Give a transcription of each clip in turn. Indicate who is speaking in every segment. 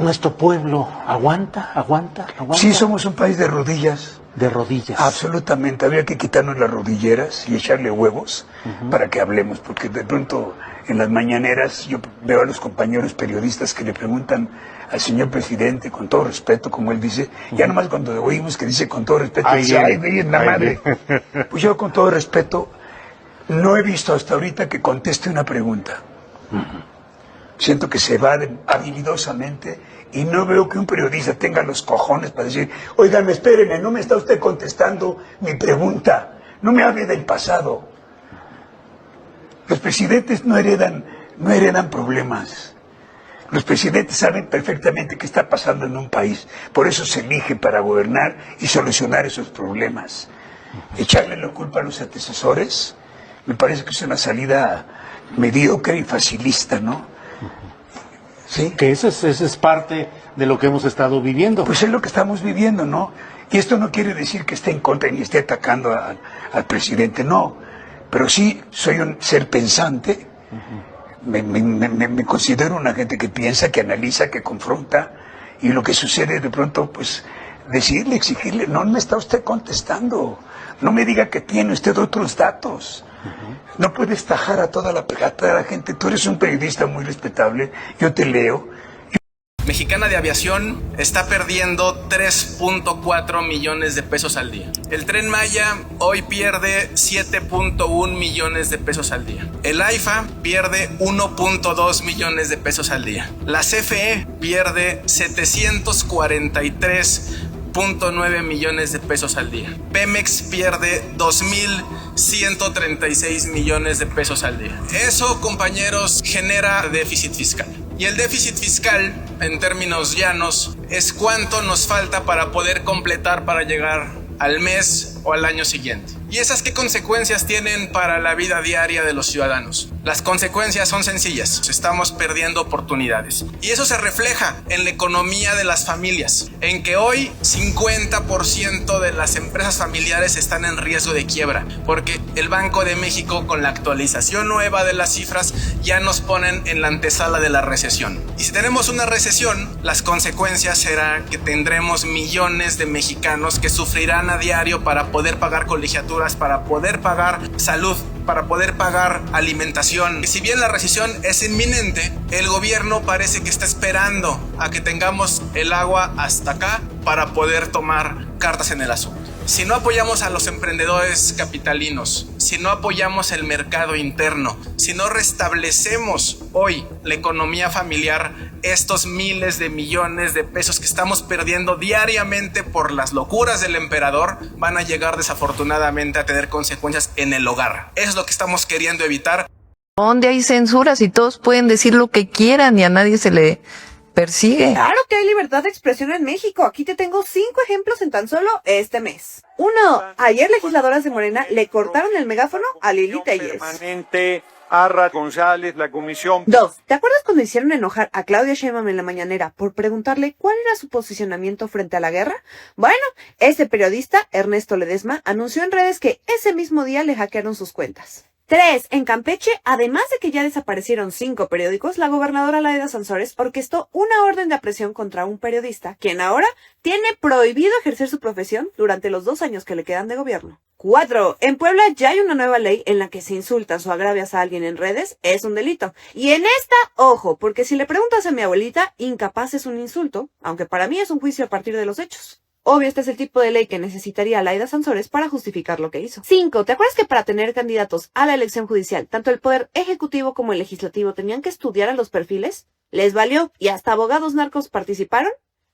Speaker 1: ¿Nuestro pueblo aguanta?
Speaker 2: Sí, somos un país de rodillas.
Speaker 1: De rodillas.
Speaker 2: Absolutamente. Habría que quitarnos las rodilleras y echarle huevos para que hablemos, porque de pronto en las mañaneras yo veo a los compañeros periodistas que le preguntan al señor presidente, con todo respeto, como él dice, ya nomás cuando oímos que dice con todo respeto, dice, ay, en la madre. Pues yo con todo respeto no he visto hasta ahorita que conteste una pregunta. Siento que se va habilidosamente y no veo que un periodista tenga los cojones para decir, oigan, espérenme, no me está usted contestando mi pregunta, no me hable del pasado. Los presidentes no heredan problemas. Los presidentes saben perfectamente qué está pasando en un país, por eso se elige para gobernar y solucionar esos problemas. Echarle la culpa a los antecesores me parece que es una salida mediocre y facilista, ¿no?
Speaker 1: ¿Sí? Que eso es parte de lo que hemos estado viviendo.
Speaker 2: Pues es lo que estamos viviendo, ¿no? Y esto no quiere decir que esté en contra ni esté atacando al presidente, no. Pero sí soy un ser pensante, me considero una gente que piensa, que analiza, que confronta, y lo que sucede de pronto, pues, decirle, exigirle, no me está usted contestando, no me diga que tiene usted otros datos. No puedes tajar a toda la gente. Tú eres un periodista muy respetable, yo te leo.
Speaker 3: Mexicana de Aviación está perdiendo 3.4 millones de pesos al día. El Tren Maya hoy pierde 7.1 millones de pesos al día. El AIFA pierde 1.2 millones de pesos al día. La CFE pierde 743.9 millones de pesos al día. Pemex pierde 2.136 millones de pesos al día. Eso, compañeros, genera déficit fiscal. Y el déficit fiscal, en términos llanos, es cuánto nos falta para poder completar para llegar al mes o al año siguiente. ¿Y esas qué consecuencias tienen para la vida diaria de los ciudadanos? Las consecuencias son sencillas. Estamos perdiendo oportunidades. Y eso se refleja en la economía de las familias, en que hoy 50% de las empresas familiares están en riesgo de quiebra, porque el Banco de México, con la actualización nueva de las cifras, ya nos ponen en la antesala de la recesión. Y si tenemos una recesión, las consecuencias serán que tendremos millones de mexicanos que sufrirán a diario para poder pagar colegiaturas, para poder pagar salud, para poder pagar alimentación. Y si bien la recesión es inminente, el gobierno parece que está esperando a que tengamos el agua hasta acá para poder tomar cartas en el asunto. Si no apoyamos a los emprendedores capitalinos, si no apoyamos el mercado interno, si no restablecemos hoy la economía familiar, estos miles de millones de pesos que estamos perdiendo diariamente por las locuras del emperador van a llegar desafortunadamente a tener consecuencias en el hogar. Eso es lo que estamos queriendo evitar.
Speaker 4: ¿Dónde hay censuras y todos pueden decir lo que quieran y a nadie se le persigue?
Speaker 5: Claro que hay libertad de expresión en México. Aquí te tengo 5 ejemplos en tan solo este mes. 1. Ayer legisladoras de Morena le cortaron el megáfono a Lili Telles.
Speaker 6: Arra González, la comisión.
Speaker 5: 2. ¿Te acuerdas cuando hicieron enojar a Claudia Sheinbaum en la mañanera por preguntarle cuál era su posicionamiento frente a la guerra? Bueno, ese periodista, Ernesto Ledesma, anunció en redes que ese mismo día le hackearon sus cuentas. 3. En Campeche, además de que ya desaparecieron 5 periódicos, la gobernadora Laida Sansores orquestó una orden de aprehensión contra un periodista, quien ahora tiene prohibido ejercer su profesión durante los 2 años que le quedan de gobierno. 4. En Puebla ya hay una nueva ley en la que si insultas o agravias a alguien en redes es un delito. Y en esta, ojo, porque si le preguntas a mi abuelita, incapaz es un insulto, aunque para mí es un juicio a partir de los hechos. Obvio, este es el tipo de ley que necesitaría Laida Sansores para justificar lo que hizo. 5. ¿Te acuerdas que para tener candidatos a la elección judicial, tanto el poder ejecutivo como el legislativo tenían que estudiar a los perfiles? ¿Les valió y hasta abogados narcos participaron?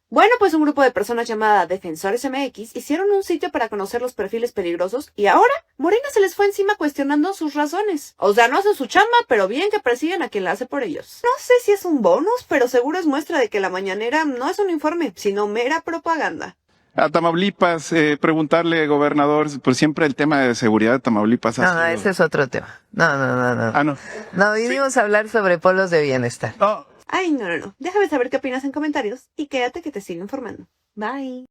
Speaker 5: Bueno, pues un grupo de personas llamada Defensores MX hicieron un sitio para conocer los perfiles peligrosos y ahora Morena se les fue encima cuestionando sus razones. O sea, no hacen su chamba, pero bien que persiguen a quien la hace por ellos. No sé si es un bonus, pero seguro es muestra de que la mañanera no es un informe, sino mera propaganda.
Speaker 7: A Tamaulipas, preguntarle, gobernador, pues siempre el tema de seguridad de Tamaulipas ha sido...
Speaker 4: Ese es otro tema. No.
Speaker 7: Ah, no.
Speaker 4: No, vinimos a hablar sobre polos de bienestar.
Speaker 7: No.
Speaker 5: Ay, no. Déjame saber qué opinas en comentarios y quédate que te sigo informando. Bye.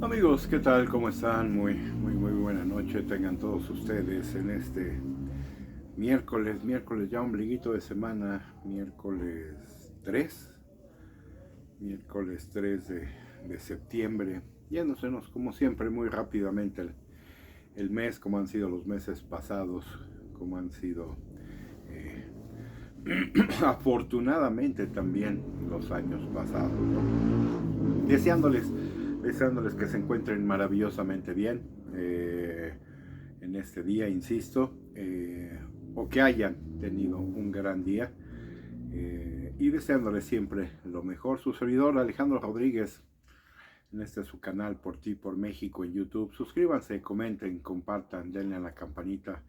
Speaker 8: Amigos, ¿qué tal? ¿Cómo están? Muy buena noche tengan todos ustedes en este miércoles ya ombliguito de semana, miércoles 3 de septiembre, yéndosenos como siempre muy rápidamente el mes, como han sido los meses pasados, como han sido afortunadamente también los años pasados, ¿no? Deseándoles que se encuentren maravillosamente bien en este día, insisto, o que hayan tenido un gran día, y deseándoles siempre lo mejor. Su servidor Alejandro Rodríguez, en este su canal Por Ti, Por México en YouTube. Suscríbanse, comenten, compartan, denle a la campanita,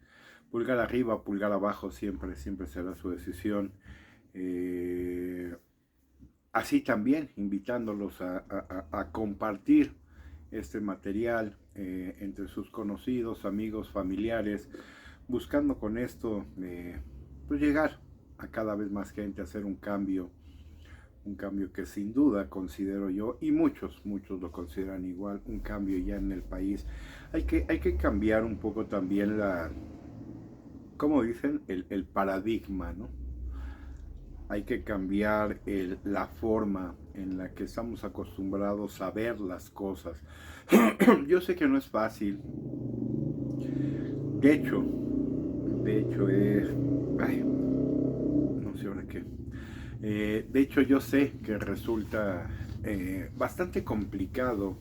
Speaker 8: pulgar arriba, pulgar abajo, siempre será su decisión. Así también invitándolos a compartir este material entre sus conocidos, amigos, familiares, buscando con esto pues llegar a cada vez más gente, hacer un cambio que sin duda considero yo, y muchos lo consideran igual, un cambio ya en el país. Hay que cambiar un poco también como dicen, el paradigma, ¿no? Hay que cambiar la forma en la que estamos acostumbrados a ver las cosas. Yo sé que no es fácil. De hecho es... Ay, no sé ahora qué. De hecho yo sé que resulta bastante complicado,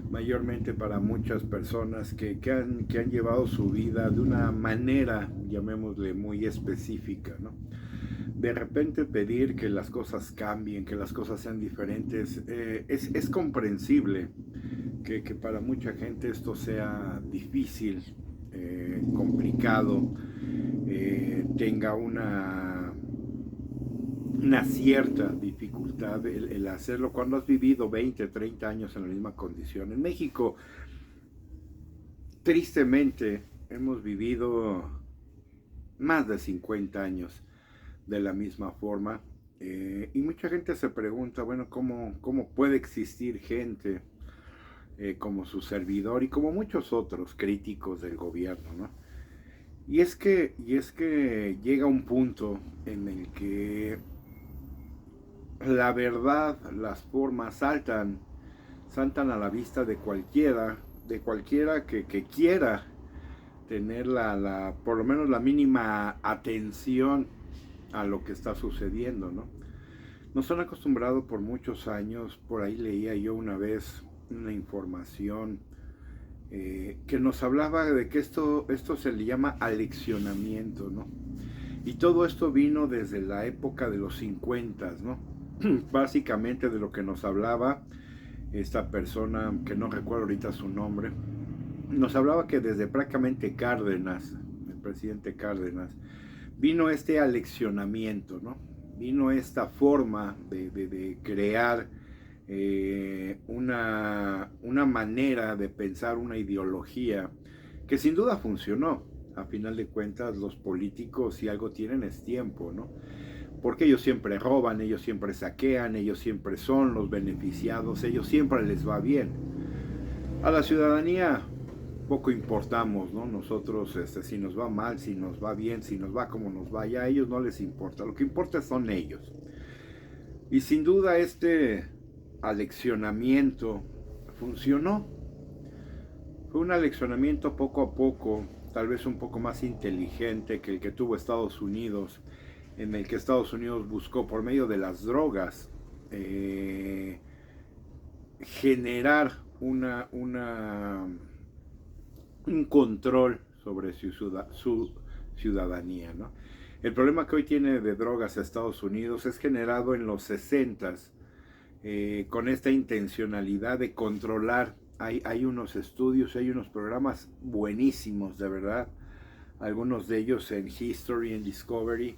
Speaker 8: mayormente para muchas personas que han llevado su vida de una manera, llamémosle, muy específica, ¿no? De repente pedir que las cosas cambien, que las cosas sean diferentes, es comprensible que para mucha gente esto sea difícil, complicado, tenga una cierta dificultad el hacerlo cuando has vivido 20, 30 años en la misma condición. En México, tristemente, hemos vivido más de 50 años de la misma forma, y mucha gente se pregunta, bueno, ¿cómo puede existir gente como su servidor y como muchos otros críticos del gobierno, ¿no? Y es que llega un punto en el que la verdad, las formas saltan a la vista de cualquiera que quiera tener por lo menos la mínima atención a lo que está sucediendo, ¿no? Nos han acostumbrado por muchos años. Por ahí leía yo una vez una información que nos hablaba de que esto se le llama aleccionamiento, ¿no? Y todo esto vino desde la época de los 50, ¿no? Básicamente de lo que nos hablaba esta persona, que no recuerdo ahorita su nombre, nos hablaba que desde prácticamente Cárdenas, el presidente Cárdenas, vino este aleccionamiento, ¿no? Vino esta forma de crear una manera de pensar, una ideología que sin duda funcionó. A final de cuentas, los políticos, si algo tienen, es tiempo, ¿no? Porque ellos siempre roban, ellos siempre saquean, ellos siempre son los beneficiados, ellos siempre les va bien. A la ciudadanía poco importamos, ¿no? Nosotros, si nos va mal, si nos va bien, si nos va como nos va, ya a ellos no les importa. Lo que importa son ellos. Y sin duda este aleccionamiento funcionó. Fue un aleccionamiento poco a poco, tal vez un poco más inteligente que el que tuvo Estados Unidos, en el que Estados Unidos buscó por medio de las drogas generar un control sobre su ciudadanía, ¿no? El problema que hoy tiene de drogas Estados Unidos es generado en los 60s, con esta intencionalidad de controlar. Hay unos estudios, hay unos programas buenísimos, de verdad, algunos de ellos en History, en Discovery,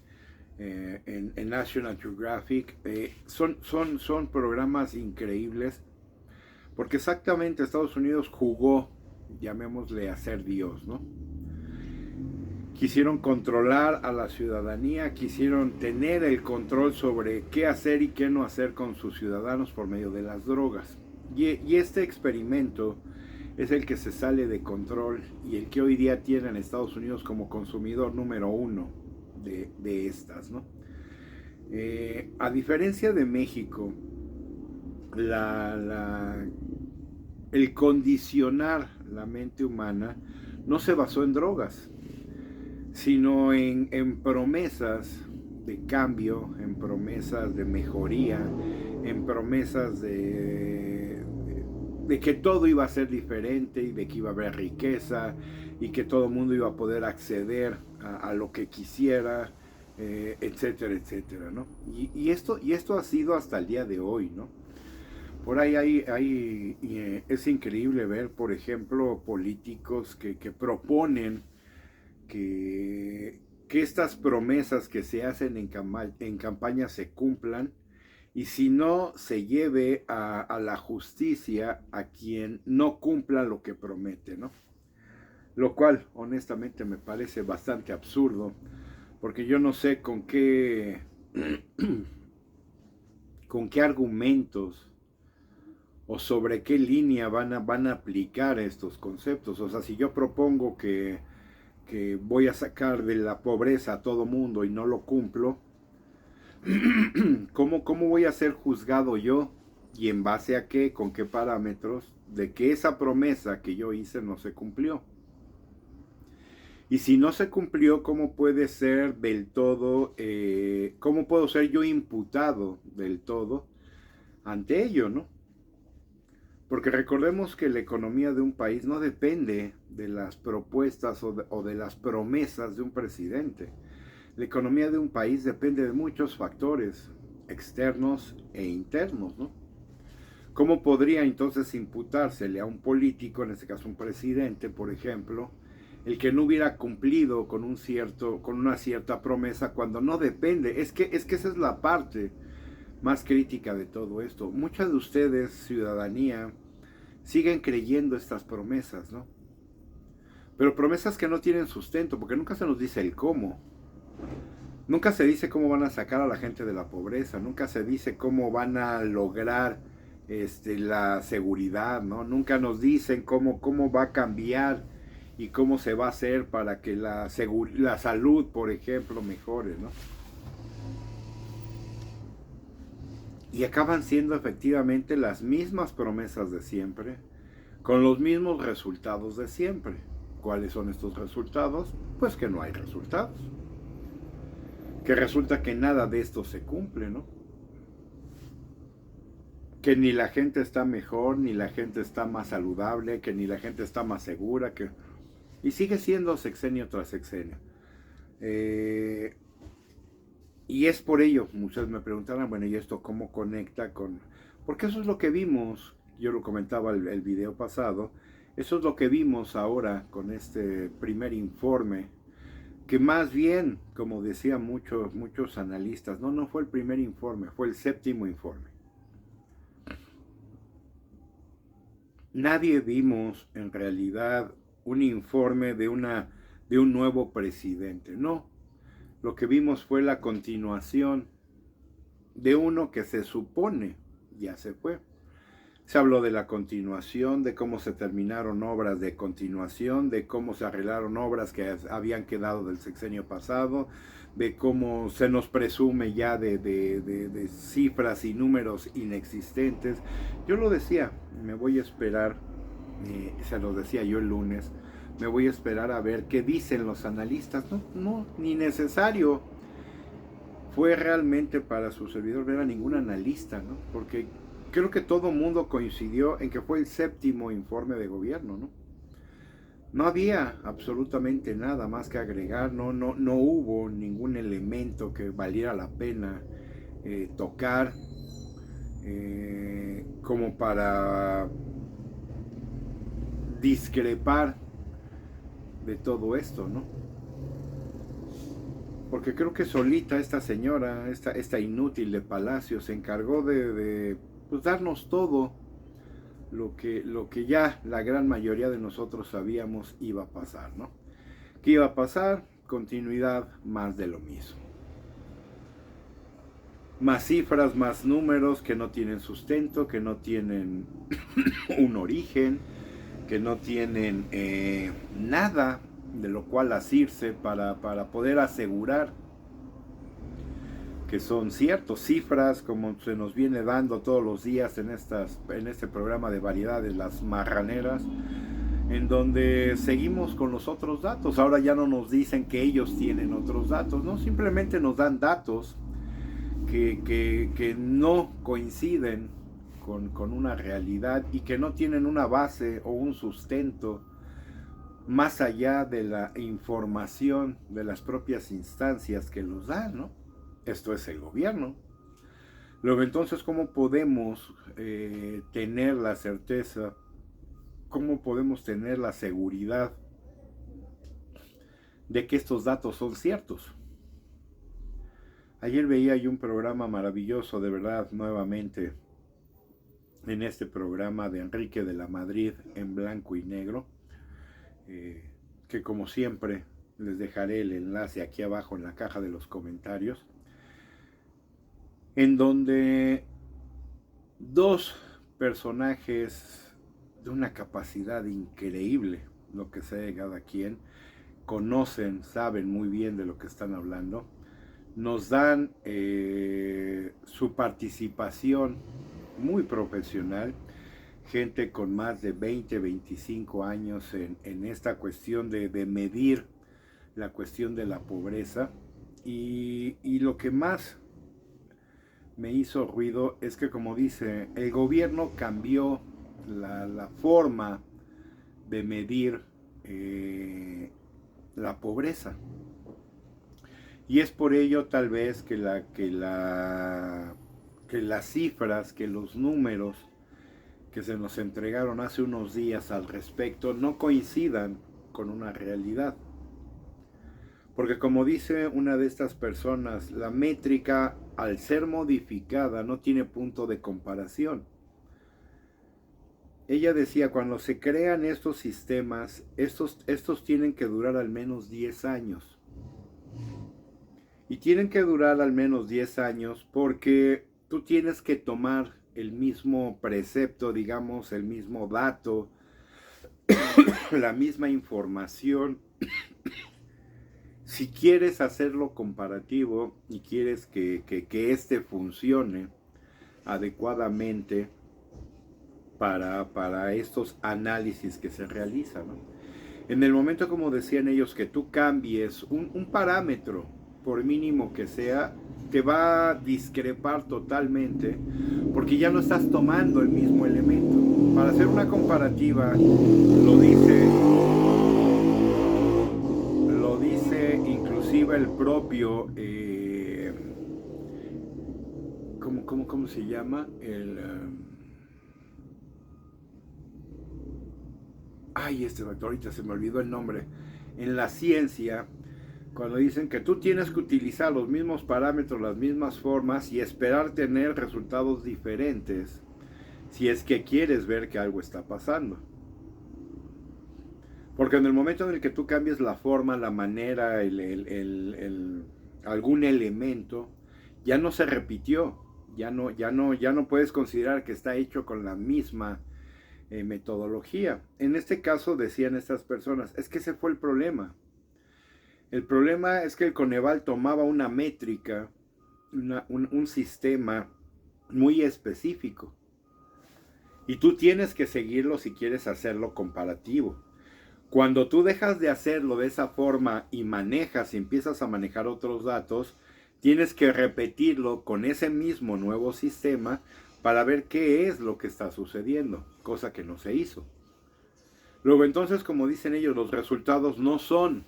Speaker 8: en National Geographic, son programas increíbles, porque exactamente Estados Unidos jugó, llamémosle, a ser Dios, ¿no? Quisieron controlar a la ciudadanía, quisieron tener el control sobre qué hacer y qué no hacer con sus ciudadanos por medio de las drogas. Y este experimento es el que se sale de control y el que hoy día tiene en Estados Unidos como consumidor número 1 de estas, ¿no? A diferencia de México, el condicionar la mente humana no se basó en drogas, sino en promesas de cambio, en promesas de mejoría, en promesas de que todo iba a ser diferente y de que iba a haber riqueza y que todo el mundo iba a poder acceder a lo que quisiera, etcétera, etcétera, ¿no? Y esto ha sido hasta el día de hoy, ¿no? Por ahí es increíble ver, por ejemplo, políticos que proponen que estas promesas que se hacen en campaña se cumplan, y si no, se lleve a la justicia a quien no cumpla lo que promete, ¿no? Lo cual, honestamente, me parece bastante absurdo, porque yo no sé con qué argumentos o sobre qué línea van a aplicar estos conceptos. O sea, si yo propongo que voy a sacar de la pobreza a todo mundo y no lo cumplo, ¿cómo voy a ser juzgado yo? ¿Y en base a qué? ¿Con qué parámetros? De que esa promesa que yo hice no se cumplió. Y si no se cumplió, ¿cómo puede ser del todo, cómo puedo ser yo imputado del todo ante ello, ¿no? Porque recordemos que la economía de un país no depende de las propuestas o de las promesas de un presidente. La economía de un país depende de muchos factores externos e internos, ¿no? ¿Cómo podría entonces imputársele a un político, en este caso un presidente, por ejemplo, el que no hubiera cumplido con una cierta promesa cuando no depende? Es que esa es la parte más crítica de todo esto. Muchas de ustedes, ciudadanía, siguen creyendo estas promesas, ¿no? Pero promesas que no tienen sustento, porque nunca se nos dice el cómo. Nunca se dice cómo van a sacar a la gente de la pobreza, nunca se dice cómo van a lograr la seguridad, ¿no? Nunca nos dicen cómo va a cambiar y cómo se va a hacer para que la salud, por ejemplo, mejore, ¿no? Y acaban siendo efectivamente las mismas promesas de siempre, con los mismos resultados de siempre. ¿Cuáles son estos resultados? Pues que no hay resultados. Que resulta que nada de esto se cumple, ¿no? Que ni la gente está mejor, ni la gente está más saludable, que ni la gente está más segura, y sigue siendo sexenio tras sexenio. Y es por ello, muchos me preguntarán, bueno, ¿y esto cómo conecta con...? Porque eso es lo que vimos, yo lo comentaba el video pasado, eso es lo que vimos ahora con este primer informe, que más bien, como decían muchos analistas, no fue el primer informe, fue el 7º informe. Nadie vimos en realidad un informe de un nuevo presidente, no. Lo que vimos fue la continuación de uno que se supone ya se fue. Se habló de la continuación, de cómo se terminaron obras de continuación, de cómo se arreglaron obras que habían quedado del sexenio pasado, de cómo se nos presume ya de cifras y números inexistentes. Yo lo decía, me voy a esperar, se lo decía yo el lunes, me voy a esperar a ver qué dicen los analistas. No, ni necesario fue realmente para su servidor ver a ningún analista, ¿no? Porque creo que todo mundo coincidió en que fue el 7º informe de gobierno, ¿no? No había absolutamente nada más que agregar, no hubo ningún elemento que valiera la pena tocar como para discrepar de todo esto, ¿no? Porque creo que solita esta señora, esta inútil de Palacio, se encargó de pues, darnos todo lo que ya la gran mayoría de nosotros sabíamos iba a pasar, ¿no? ¿Qué iba a pasar? Continuidad más de lo mismo. más cifras, más números que no tienen sustento, que no tienen un origen, que no tienen nada de lo cual asirse para poder asegurar que son ciertos, cifras como se nos viene dando todos los días en este programa de variedades, las marraneras, en donde seguimos con los otros datos. Ahora ya no nos dicen que ellos tienen otros datos, no, simplemente nos dan datos que no coinciden con una realidad y que no tienen una base o un sustento más allá de la información de las propias instancias que los dan, ¿no? Esto es el gobierno. Luego, entonces, ¿cómo podemos tener la certeza? ¿Cómo podemos tener la seguridad de que estos datos son ciertos? Ayer veía yo un programa maravilloso, de verdad, nuevamente, en este programa de Enrique de la Madrid en blanco y negro, que como siempre les dejaré el enlace aquí abajo en la caja de los comentarios, en donde dos personajes de una capacidad increíble, lo que sea cada quien, conocen, saben muy bien de lo que están hablando, nos dan su participación muy profesional, gente con más de 20, 25 años en esta cuestión de medir la cuestión de la pobreza, y lo que más me hizo ruido es que, como dice, el gobierno cambió la forma de medir la pobreza. Y es por ello tal vez que las cifras, que los números que se nos entregaron hace unos días al respecto no coincidan con una realidad. Porque, como dice una de estas personas, la métrica, al ser modificada, no tiene punto de comparación. Ella decía, cuando se crean estos sistemas, estos tienen que durar al menos 10 años. Y tienen que durar al menos 10 años porque tú tienes que tomar el mismo precepto, digamos, el mismo dato, la misma información. Si quieres hacerlo comparativo y quieres que este funcione adecuadamente para estos análisis que se realizan, ¿no? En el momento, como decían ellos, que tú cambies un parámetro, por mínimo que sea, te va a discrepar totalmente, porque ya no estás tomando el mismo elemento. Para hacer una comparativa, lo dice inclusive el propio, ¿cómo se llama? Este doctor, ahorita se me olvidó el nombre. En la ciencia, cuando dicen que tú tienes que utilizar los mismos parámetros, las mismas formas y esperar tener resultados diferentes si es que quieres ver que algo está pasando. Porque en el momento en el que tú cambies la forma, la manera, algún elemento, ya no se repitió, ya no puedes considerar que está hecho con la misma metodología. En este caso, decían estas personas, es que ese fue el problema. El problema es que el Coneval tomaba una métrica, un sistema muy específico. Y tú tienes que seguirlo si quieres hacerlo comparativo. Cuando tú dejas de hacerlo de esa forma y manejas y empiezas a manejar otros datos, tienes que repetirlo con ese mismo nuevo sistema para ver qué es lo que está sucediendo, cosa que no se hizo. Luego, entonces, como dicen ellos, los resultados no son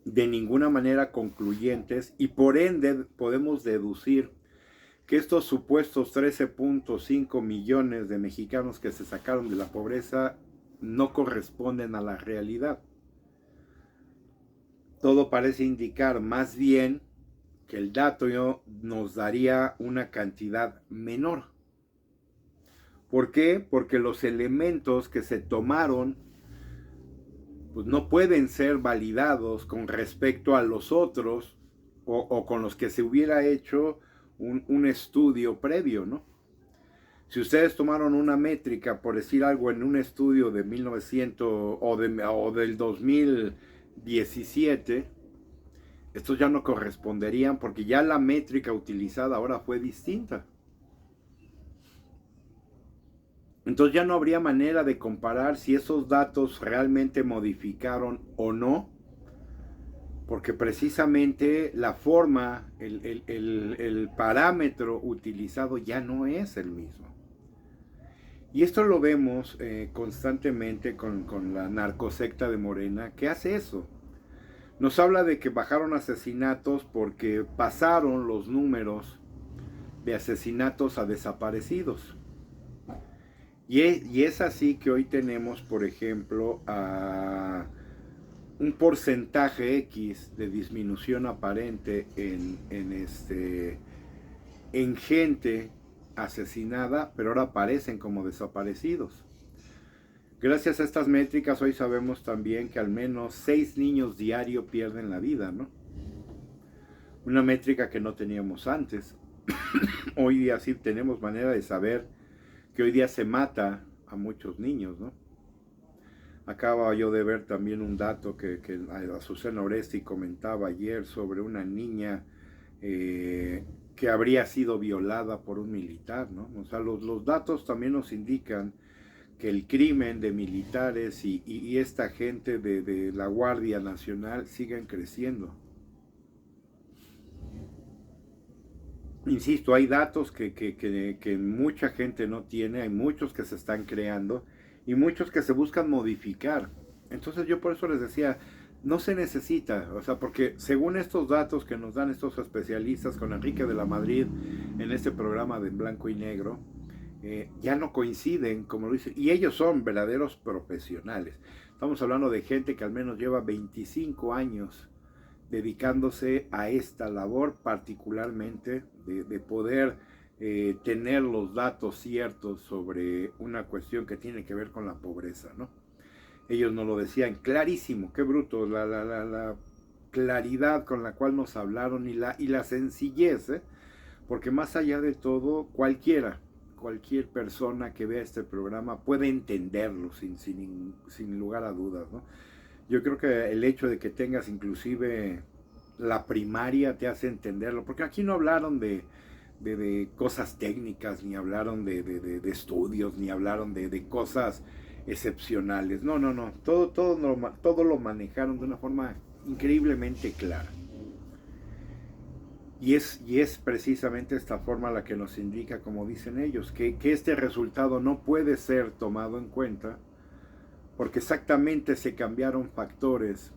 Speaker 8: de ninguna manera concluyentes y por ende podemos deducir que estos supuestos 13.5 millones de mexicanos que se sacaron de la pobreza no corresponden a la realidad. Todo parece indicar más bien que el dato nos daría una cantidad menor. ¿Por qué? Porque los elementos que se tomaron pues no pueden ser validados con respecto a los otros o con los que se hubiera hecho un estudio previo, ¿no? Si ustedes tomaron una métrica, por decir algo, en un estudio de 1900 o del 2017, estos ya no corresponderían porque ya la métrica utilizada ahora fue distinta. Entonces ya no habría manera de comparar si esos datos realmente modificaron o no, porque precisamente la forma, el parámetro utilizado ya no es el mismo. Y esto lo vemos constantemente con la narcosecta de Morena, que hace eso. Nos habla de que bajaron asesinatos porque pasaron los números de asesinatos a desaparecidos. Y es así que hoy tenemos, por ejemplo, a un porcentaje X de disminución aparente en gente asesinada, pero ahora aparecen como desaparecidos. Gracias a estas métricas hoy sabemos también que al menos 6 niños diario pierden la vida, ¿no? Una métrica que no teníamos antes. Hoy día sí tenemos manera de saber que hoy día se mata a muchos niños, ¿no? Acaba yo de ver también un dato que Azucena Oresti comentaba ayer sobre una niña que habría sido violada por un militar, ¿no? O sea, los datos también nos indican que el crimen de militares y esta gente de la Guardia Nacional siguen creciendo. Insisto, hay datos que mucha gente no tiene, hay muchos que se están creando y muchos que se buscan modificar. Entonces yo por eso les decía, no se necesita, o sea, porque según estos datos que nos dan estos especialistas con Enrique de la Madrid en este programa de Blanco y Negro, ya no coinciden, como lo dicen, y ellos son verdaderos profesionales. Estamos hablando de gente que al menos lleva 25 años dedicándose a esta labor, particularmente de poder tener los datos ciertos sobre una cuestión que tiene que ver con la pobreza, ¿no? Ellos nos lo decían clarísimo, qué bruto, la claridad con la cual nos hablaron y la sencillez, porque más allá de todo, cualquier persona que vea este programa puede entenderlo sin lugar a dudas, ¿no? Yo creo que el hecho de que tengas inclusive la primaria te hace entenderlo, porque aquí no hablaron de cosas técnicas, ni hablaron de estudios, ni hablaron de cosas excepcionales. No, todo lo manejaron de una forma increíblemente clara. Y es precisamente esta forma la que nos indica, como dicen ellos, que este resultado no puede ser tomado en cuenta porque exactamente se cambiaron factores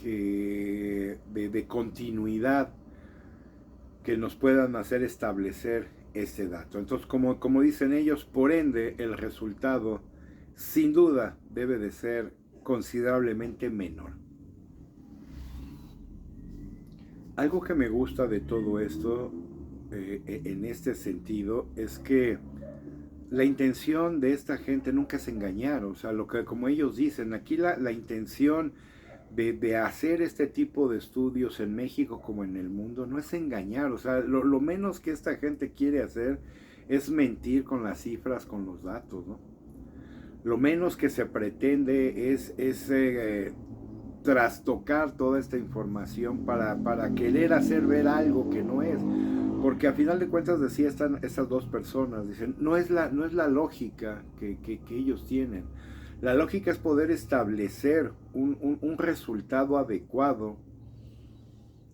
Speaker 8: de continuidad que nos puedan hacer establecer este dato. Entonces, como dicen ellos, por ende, el resultado sin duda debe de ser considerablemente menor. Algo que me gusta de todo esto, en este sentido, es que la intención de esta gente nunca es engañar. O sea, como ellos dicen, aquí la intención de hacer este tipo de estudios en México como en el mundo no es engañar. O sea, lo menos que esta gente quiere hacer es mentir con las cifras, con los datos, ¿no? Lo menos que se pretende es trastocar toda esta información para querer hacer ver algo que no es. Porque a final de cuentas, decía estas dos personas, dicen, no es la lógica que ellos tienen. La lógica es poder establecer un resultado adecuado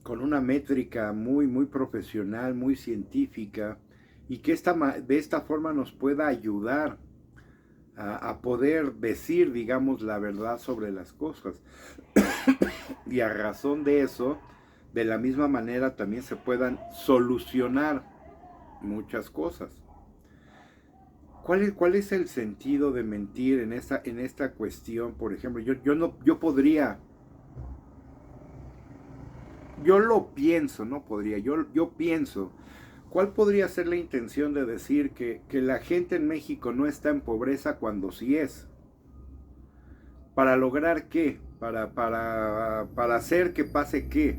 Speaker 8: con una métrica muy, muy profesional, muy científica, y que de esta forma nos pueda ayudar a poder decir, digamos, la verdad sobre las cosas. Y a razón de eso, de la misma manera también se puedan solucionar muchas cosas. ¿Cuál es el sentido de mentir en esta cuestión? Por ejemplo, yo pienso, ¿cuál podría ser la intención de decir que la gente en México no está en pobreza cuando sí es? ¿Para lograr qué? ¿Para hacer que pase qué?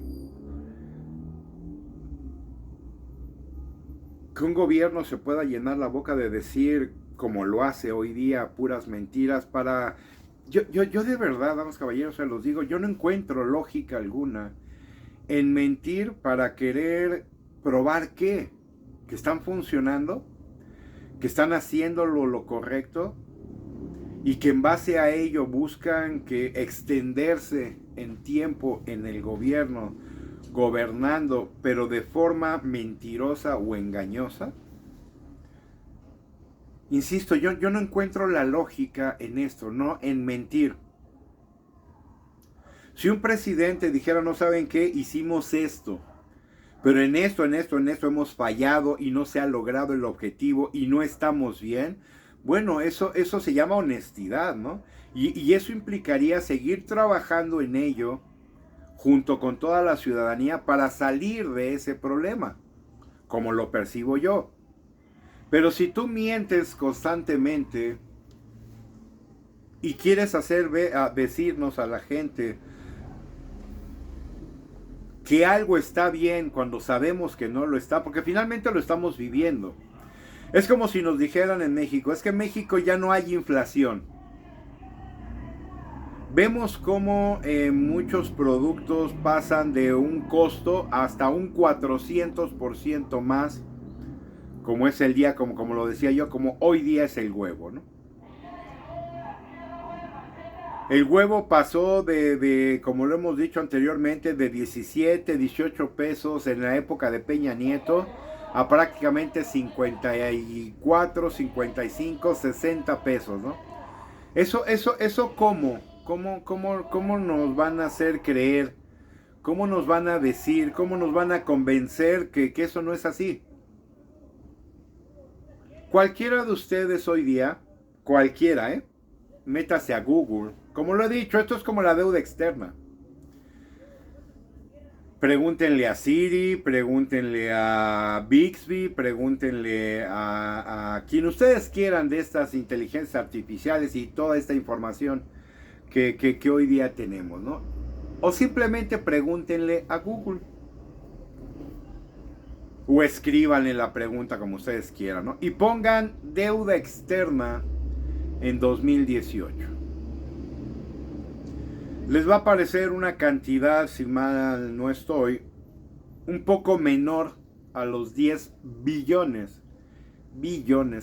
Speaker 8: que un gobierno se pueda llenar la boca de decir, como lo hace hoy día, puras mentiras para... Yo de verdad, damas y caballeros, se los digo, yo no encuentro lógica alguna en mentir para querer probar que están funcionando, que están haciendo lo correcto y que en base a ello buscan que extenderse en tiempo en el gobierno, gobernando, pero de forma mentirosa o engañosa. Insisto, yo no encuentro la lógica en esto, no en mentir. Si un presidente dijera, no saben qué, hicimos esto, pero en esto hemos fallado y no se ha logrado el objetivo y no estamos bien, bueno, eso se llama honestidad, ¿no? Y eso implicaría seguir trabajando en ello junto con toda la ciudadanía para salir de ese problema, como lo percibo yo. Pero si tú mientes constantemente y quieres decirnos a la gente que algo está bien cuando sabemos que no lo está, porque finalmente lo estamos viviendo. Es como si nos dijeran en México, es que en México ya no hay inflación. Vemos cómo muchos productos pasan de un costo hasta un 400% más, como es el día, como lo decía yo, como hoy día es el huevo, ¿no? El huevo pasó como lo hemos dicho anteriormente, de 17, 18 pesos en la época de Peña Nieto a prácticamente 54, 55, 60 pesos, ¿no? Eso ¿cómo nos van a hacer creer? ¿Cómo nos van a decir? ¿Cómo nos van a convencer que eso no es así? Cualquiera de ustedes hoy día, cualquiera, métase a Google. Como lo he dicho, esto es como la deuda externa. Pregúntenle a Siri, pregúntenle a Bixby, pregúntenle a quien ustedes quieran de estas inteligencias artificiales y toda esta información que hoy día tenemos, ¿no? O simplemente pregúntenle a Google. O escríbanle la pregunta como ustedes quieran, ¿no? Y pongan deuda externa en 2018. Les va a aparecer una cantidad, si mal no estoy, un poco menor a los 10 billones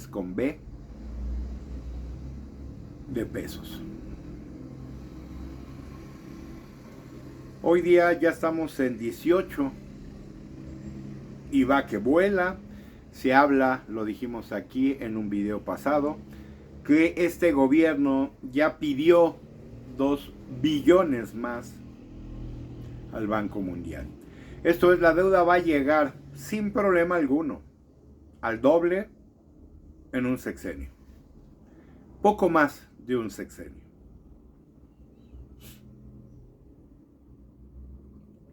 Speaker 8: con B, de pesos. Hoy día ya estamos en 18 y va que vuela. Se habla, lo dijimos aquí en un video pasado, que este gobierno ya pidió 2 billones más al Banco Mundial. Esto es, la deuda va a llegar sin problema alguno al doble en un sexenio. Poco más de un sexenio.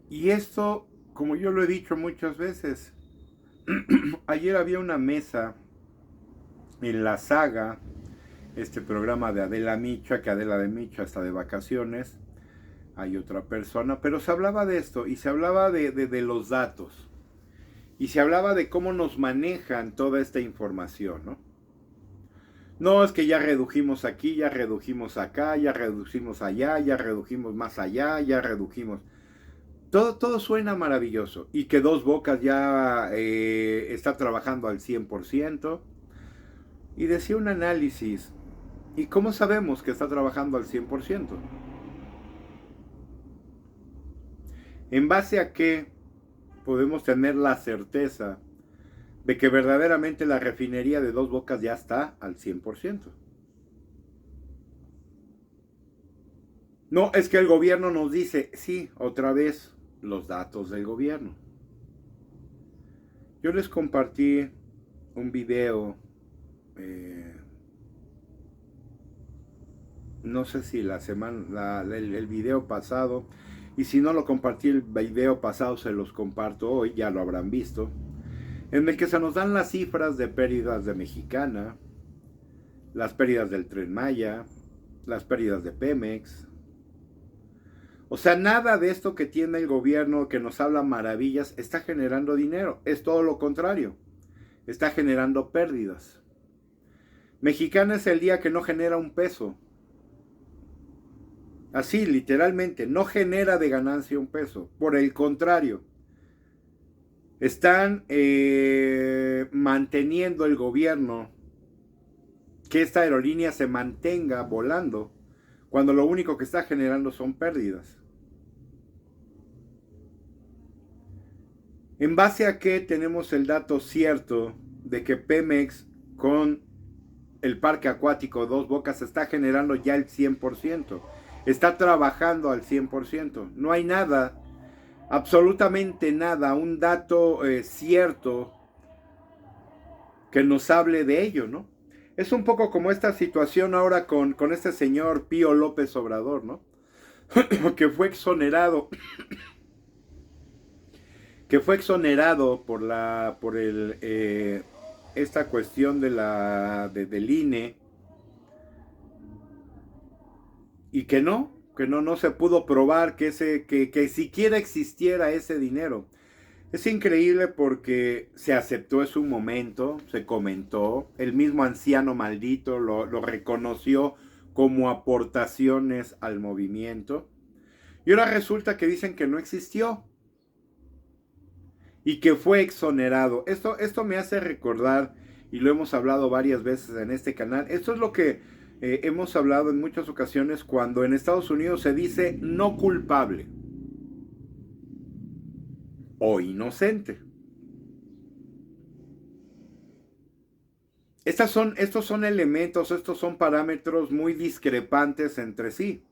Speaker 8: Y esto, como yo lo he dicho muchas veces, ayer había una mesa en La Saga, este programa de Adela Micha, que Adela de Micha está de vacaciones, hay otra persona, pero se hablaba de esto, y se hablaba de los datos, y se hablaba de cómo nos manejan toda esta información, ¿no? No, es que ya redujimos aquí, ya redujimos acá, ya redujimos allá, ya redujimos más allá, ya redujimos... Todo suena maravilloso, y que Dos Bocas ya está trabajando al 100%, y decía un análisis, ¿y cómo sabemos que está trabajando al 100%? ¿En base a qué podemos tener la certeza de que verdaderamente la refinería de Dos Bocas ya está al 100%? No, es que el gobierno nos dice, sí, otra vez, los datos del gobierno. Yo les compartí un video, no sé si el video pasado, y si no lo compartí el video pasado, se los comparto hoy, ya lo habrán visto, en el que se nos dan las cifras de pérdidas de Mexicana, las pérdidas del Tren Maya, las pérdidas de Pemex. O sea, nada de esto que tiene el gobierno, que nos habla maravillas, está generando dinero. Es todo lo contrario. está generando pérdidas. Mexicana es el día que no genera un peso. Así, literalmente, no genera de ganancia un peso. Por el contrario, están manteniendo el gobierno que esta aerolínea se mantenga volando cuando lo único que está generando son pérdidas. ¿En base a qué tenemos el dato cierto de que Pemex con el parque acuático Dos Bocas está generando ya el 100%? Está trabajando al 100%. No hay nada, absolutamente nada, un dato cierto que nos hable de ello, ¿no? Es un poco como esta situación ahora con este señor Pío López Obrador, ¿no? que fue exonerado por esta cuestión del INE, y que no se pudo probar que siquiera existiera ese dinero. Es increíble porque se aceptó en su momento, se comentó, el mismo anciano maldito lo reconoció como aportaciones al movimiento, y ahora resulta que dicen que no existió y que fue exonerado. Esto me hace recordar, y lo hemos hablado varias veces en este canal, esto es lo que hemos hablado en muchas ocasiones cuando en Estados Unidos se dice no culpable o inocente. Estos son elementos, estos son parámetros muy discrepantes entre sí.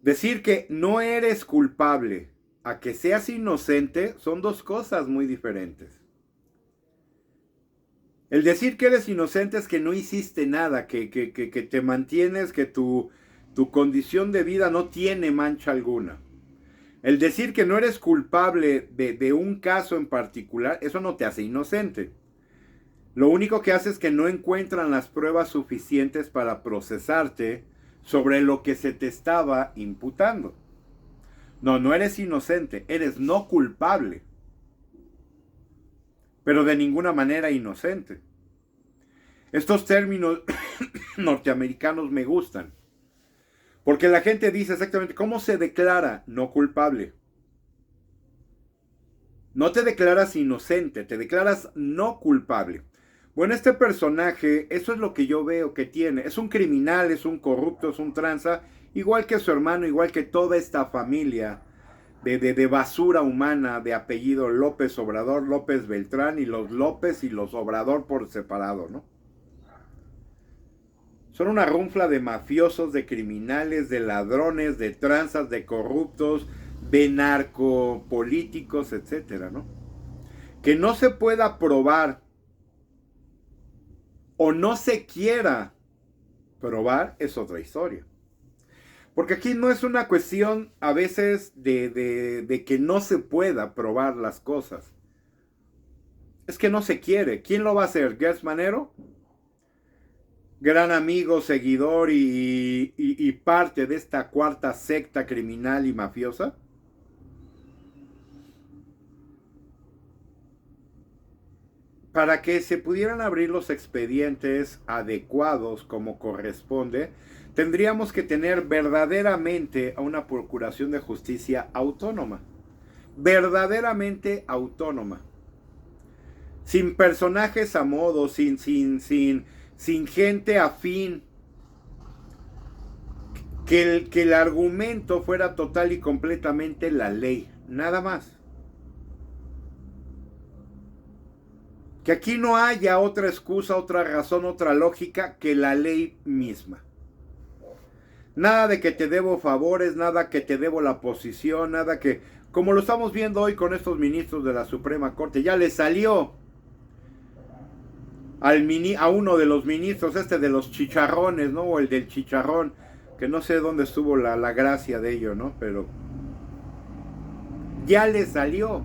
Speaker 8: Decir que no eres culpable a que seas inocente son dos cosas muy diferentes. El decir que eres inocente es que no hiciste nada, que te mantienes, que tu condición de vida no tiene mancha alguna. El decir que no eres culpable de un caso en particular, eso no te hace inocente. Lo único que hace es que no encuentran las pruebas suficientes para procesarte sobre lo que se te estaba imputando. No eres inocente, eres no culpable, pero de ninguna manera inocente. Estos términos norteamericanos me gustan, porque la gente dice exactamente cómo se declara no culpable. No te declaras inocente, te declaras no culpable. Bueno, este personaje, eso es lo que yo veo que tiene. Es un criminal, es un corrupto, es un tranza, igual que su hermano, igual que toda esta familia de basura humana de apellido López Obrador, López Beltrán, y los López y los Obrador por separado, ¿no? Son una runfla de mafiosos, de criminales, de ladrones, de tranzas, de corruptos, de narcopolíticos, etcétera, ¿no? Que no se pueda probar o no se quiera probar es otra historia. Porque aquí no es una cuestión a veces de que no se pueda probar las cosas. Es que no se quiere. ¿Quién lo va a hacer? ¿Gertz Manero? Gran amigo, seguidor y parte de esta cuarta secta criminal y mafiosa. Para que se pudieran abrir los expedientes adecuados como corresponde, tendríamos que tener verdaderamente a una Procuración de Justicia autónoma. Verdaderamente autónoma. Sin personajes a modo, sin gente afín. Que el argumento fuera total y completamente la ley. Nada más. Que aquí no haya otra excusa, otra razón, otra lógica que la ley misma. Nada de que te debo favores, nada que te debo la posición, nada que... Como lo estamos viendo hoy con estos ministros de la Suprema Corte, ya le salió a uno de los ministros, de los chicharrones, ¿no? O el del chicharrón, que no sé dónde estuvo la gracia de ello, ¿no? Pero ya le salió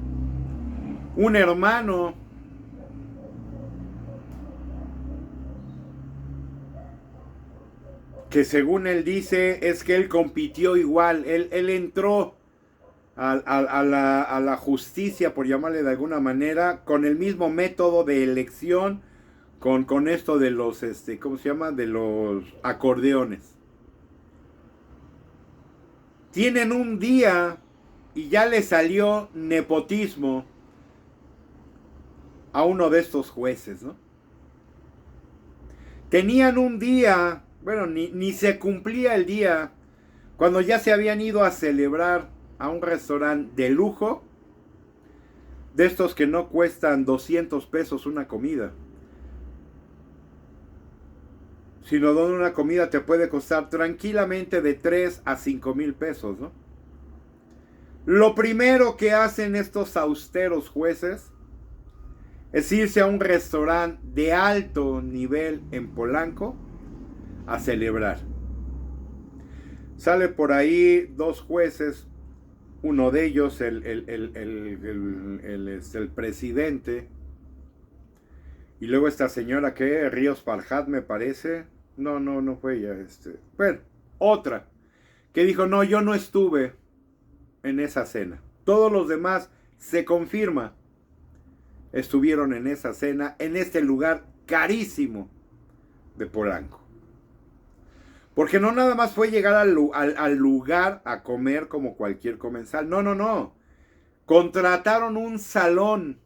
Speaker 8: un hermano que según él dice es que él compitió igual, él entró a la justicia, por llamarle de alguna manera, con el mismo método de elección, con esto de los, ¿cómo se llama? De los acordeones. Tienen un día y ya le salió nepotismo a uno de estos jueces, ¿no? Tenían un día, bueno, ni se cumplía el día, cuando ya se habían ido a celebrar a un restaurante de lujo, de estos que no cuestan 200 pesos una comida, sino donde una comida te puede costar tranquilamente de 3 a 5 mil pesos, ¿no? Lo primero que hacen estos austeros jueces es irse a un restaurante de alto nivel en Polanco a celebrar. Sale por ahí dos jueces, uno de ellos el presidente, y luego esta señora que Ríos Farhat me parece, no fue ella, bueno, otra, que dijo, no, yo no estuve en esa cena. Todos los demás, se confirma, estuvieron en esa cena, en este lugar carísimo de Polanco. Porque no nada más fue llegar al lugar a comer como cualquier comensal. No. Contrataron un salón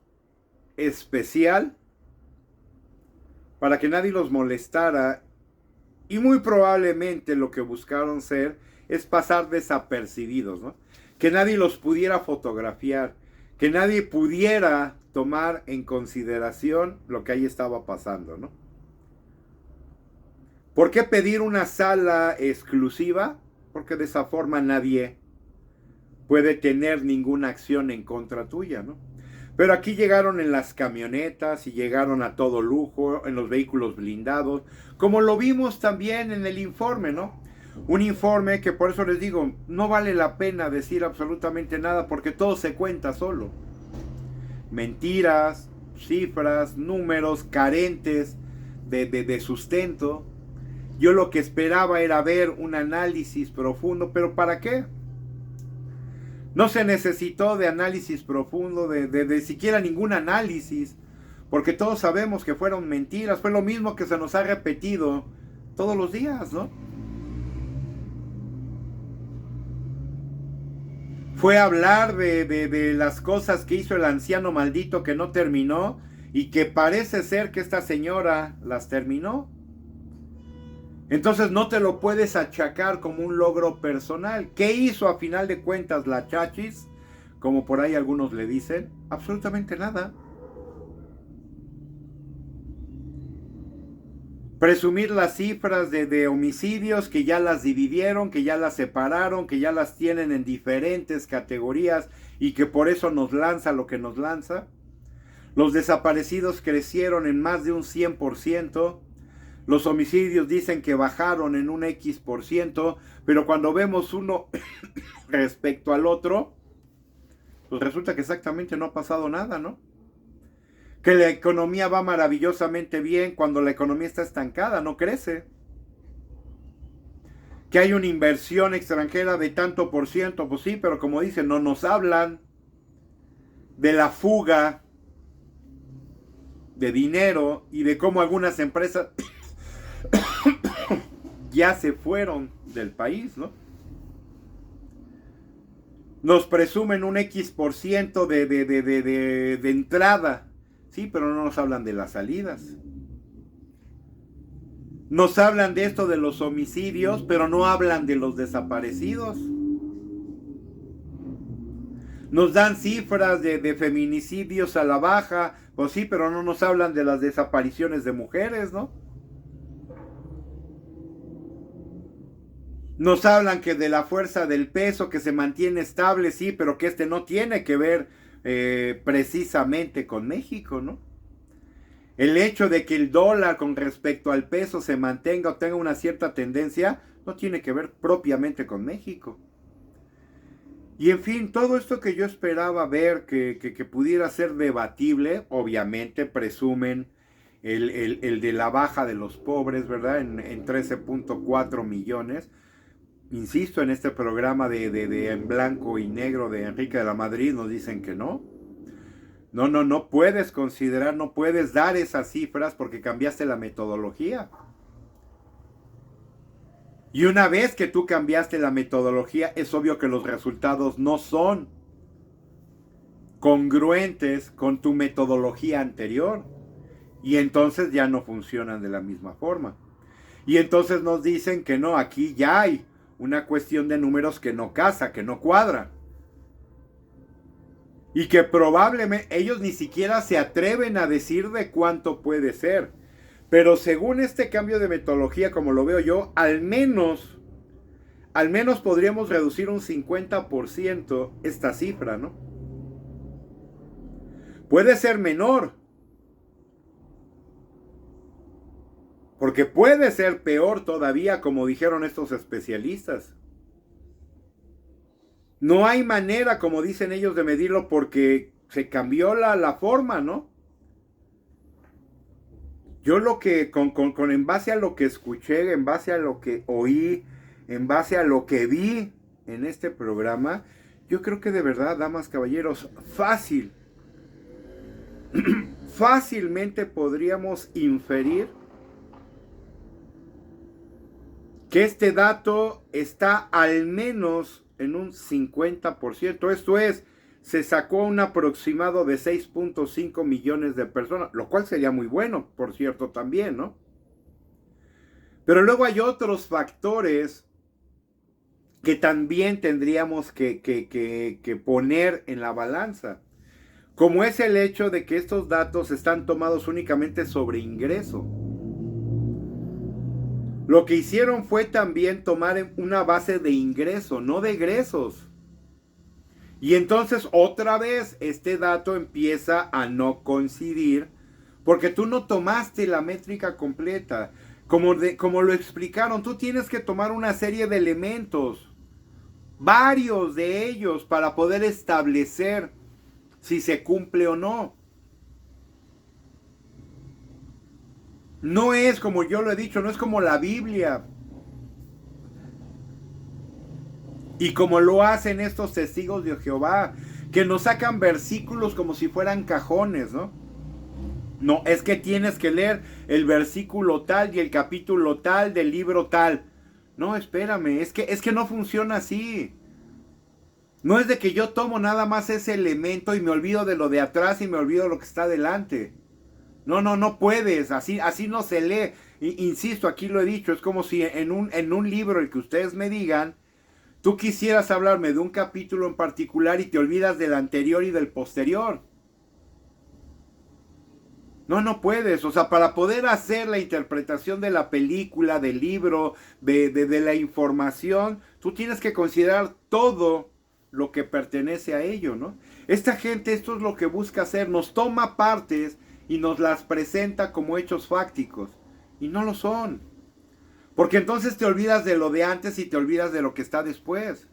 Speaker 8: especial para que nadie los molestara. Y muy probablemente lo que buscaron ser es pasar desapercibidos, ¿no? Que nadie los pudiera fotografiar. Que nadie pudiera tomar en consideración lo que ahí estaba pasando, ¿no? ¿Por qué pedir una sala exclusiva? Porque de esa forma nadie puede tener ninguna acción en contra tuya, ¿no? Pero aquí llegaron en las camionetas y llegaron a todo lujo, en los vehículos blindados, como lo vimos también en el informe, ¿no? Un informe que, por eso les digo, no vale la pena decir absolutamente nada porque todo se cuenta solo. Mentiras, cifras, números carentes de sustento. Yo lo que esperaba era ver un análisis profundo, pero ¿para qué? No se necesitó de análisis profundo, de siquiera ningún análisis, porque todos sabemos que fueron mentiras. Fue lo mismo que se nos ha repetido todos los días, ¿no? Fue hablar de las cosas que hizo el anciano maldito que no terminó y que parece ser que esta señora las terminó. Entonces no te lo puedes achacar como un logro personal. ¿Qué hizo a final de cuentas la chachis? Como por ahí algunos le dicen. Absolutamente nada. Presumir las cifras de homicidios, que ya las dividieron, que ya las separaron, que ya las tienen en diferentes categorías y que por eso nos lanza lo que nos lanza. Los desaparecidos crecieron en más de un 100%. Los homicidios dicen que bajaron en un X%, pero cuando vemos uno respecto al otro, pues resulta que exactamente no ha pasado nada, ¿no? Que la economía va maravillosamente bien cuando la economía está estancada, no crece. Que hay una inversión extranjera de tanto por ciento, pues sí, pero como dicen, no nos hablan de la fuga de dinero y de cómo algunas empresas ya se fueron del país, ¿no? Nos presumen un X% de entrada, sí, pero no nos hablan de las salidas. Nos hablan de esto de los homicidios, pero no hablan de los desaparecidos. Nos dan cifras de feminicidios a la baja, pues sí, pero no nos hablan de las desapariciones de mujeres, ¿no? Nos hablan que de la fuerza del peso que se mantiene estable, sí, pero que no tiene que ver precisamente con México, ¿no? El hecho de que el dólar con respecto al peso se mantenga o tenga una cierta tendencia, no tiene que ver propiamente con México. Y en fin, todo esto que yo esperaba ver que pudiera ser debatible, obviamente presumen el de la baja de los pobres, ¿verdad? En 13.4 millones. insisto, en este programa de En Blanco y Negro de Enrique de la Madrid nos dicen que no. No puedes considerar, no puedes dar esas cifras porque cambiaste la metodología. Y una vez que tú cambiaste la metodología, es obvio que los resultados no son congruentes con tu metodología anterior. Y entonces ya no funcionan de la misma forma. Y entonces nos dicen que no, aquí ya hay una cuestión de números que no casa, que no cuadra. Y que probablemente ellos ni siquiera se atreven a decir de cuánto puede ser. Pero según este cambio de metodología, como lo veo yo, al menos podríamos reducir un 50% esta cifra, ¿no? Puede ser menor. Porque puede ser peor todavía, como dijeron estos especialistas. No hay manera, como dicen ellos, de medirlo porque se cambió la forma, ¿no? Yo lo que, en base a lo que escuché, en base a lo que oí, en base a lo que vi en este programa, yo creo que de verdad, damas, caballeros, fácilmente podríamos inferir que este dato está al menos en un 50%. Esto es, se sacó un aproximado de 6.5 millones de personas, lo cual sería muy bueno, por cierto, también, ¿no? Pero luego hay otros factores que también tendríamos que poner en la balanza, como es el hecho de que estos datos están tomados únicamente sobre ingreso. Lo que hicieron fue también tomar una base de ingreso, no de egresos. Y entonces otra vez este dato empieza a no coincidir porque tú no tomaste la métrica completa. Como lo explicaron, tú tienes que tomar una serie de elementos, varios de ellos, para poder establecer si se cumple o no. No es como yo lo he dicho, no es como la Biblia. Y como lo hacen estos testigos de Jehová, que nos sacan versículos como si fueran cajones, ¿no? No, es que tienes que leer el versículo tal y el capítulo tal del libro tal. No, espérame, es que no funciona así. No es de que yo tomo nada más ese elemento y me olvido de lo de atrás y me olvido de lo que está adelante. No puedes, así no se lee. Insisto, aquí lo he dicho, es como si en un libro, el que ustedes me digan, tú quisieras hablarme de un capítulo en particular y te olvidas del anterior y del posterior. No puedes. O sea, para poder hacer la interpretación de la película, del libro, de la información, tú tienes que considerar todo lo que pertenece a ello, ¿no? Esta gente, esto es lo que busca hacer, nos toma partes y nos las presenta como hechos fácticos. Y no lo son. Porque entonces te olvidas de lo de antes y te olvidas de lo que está después.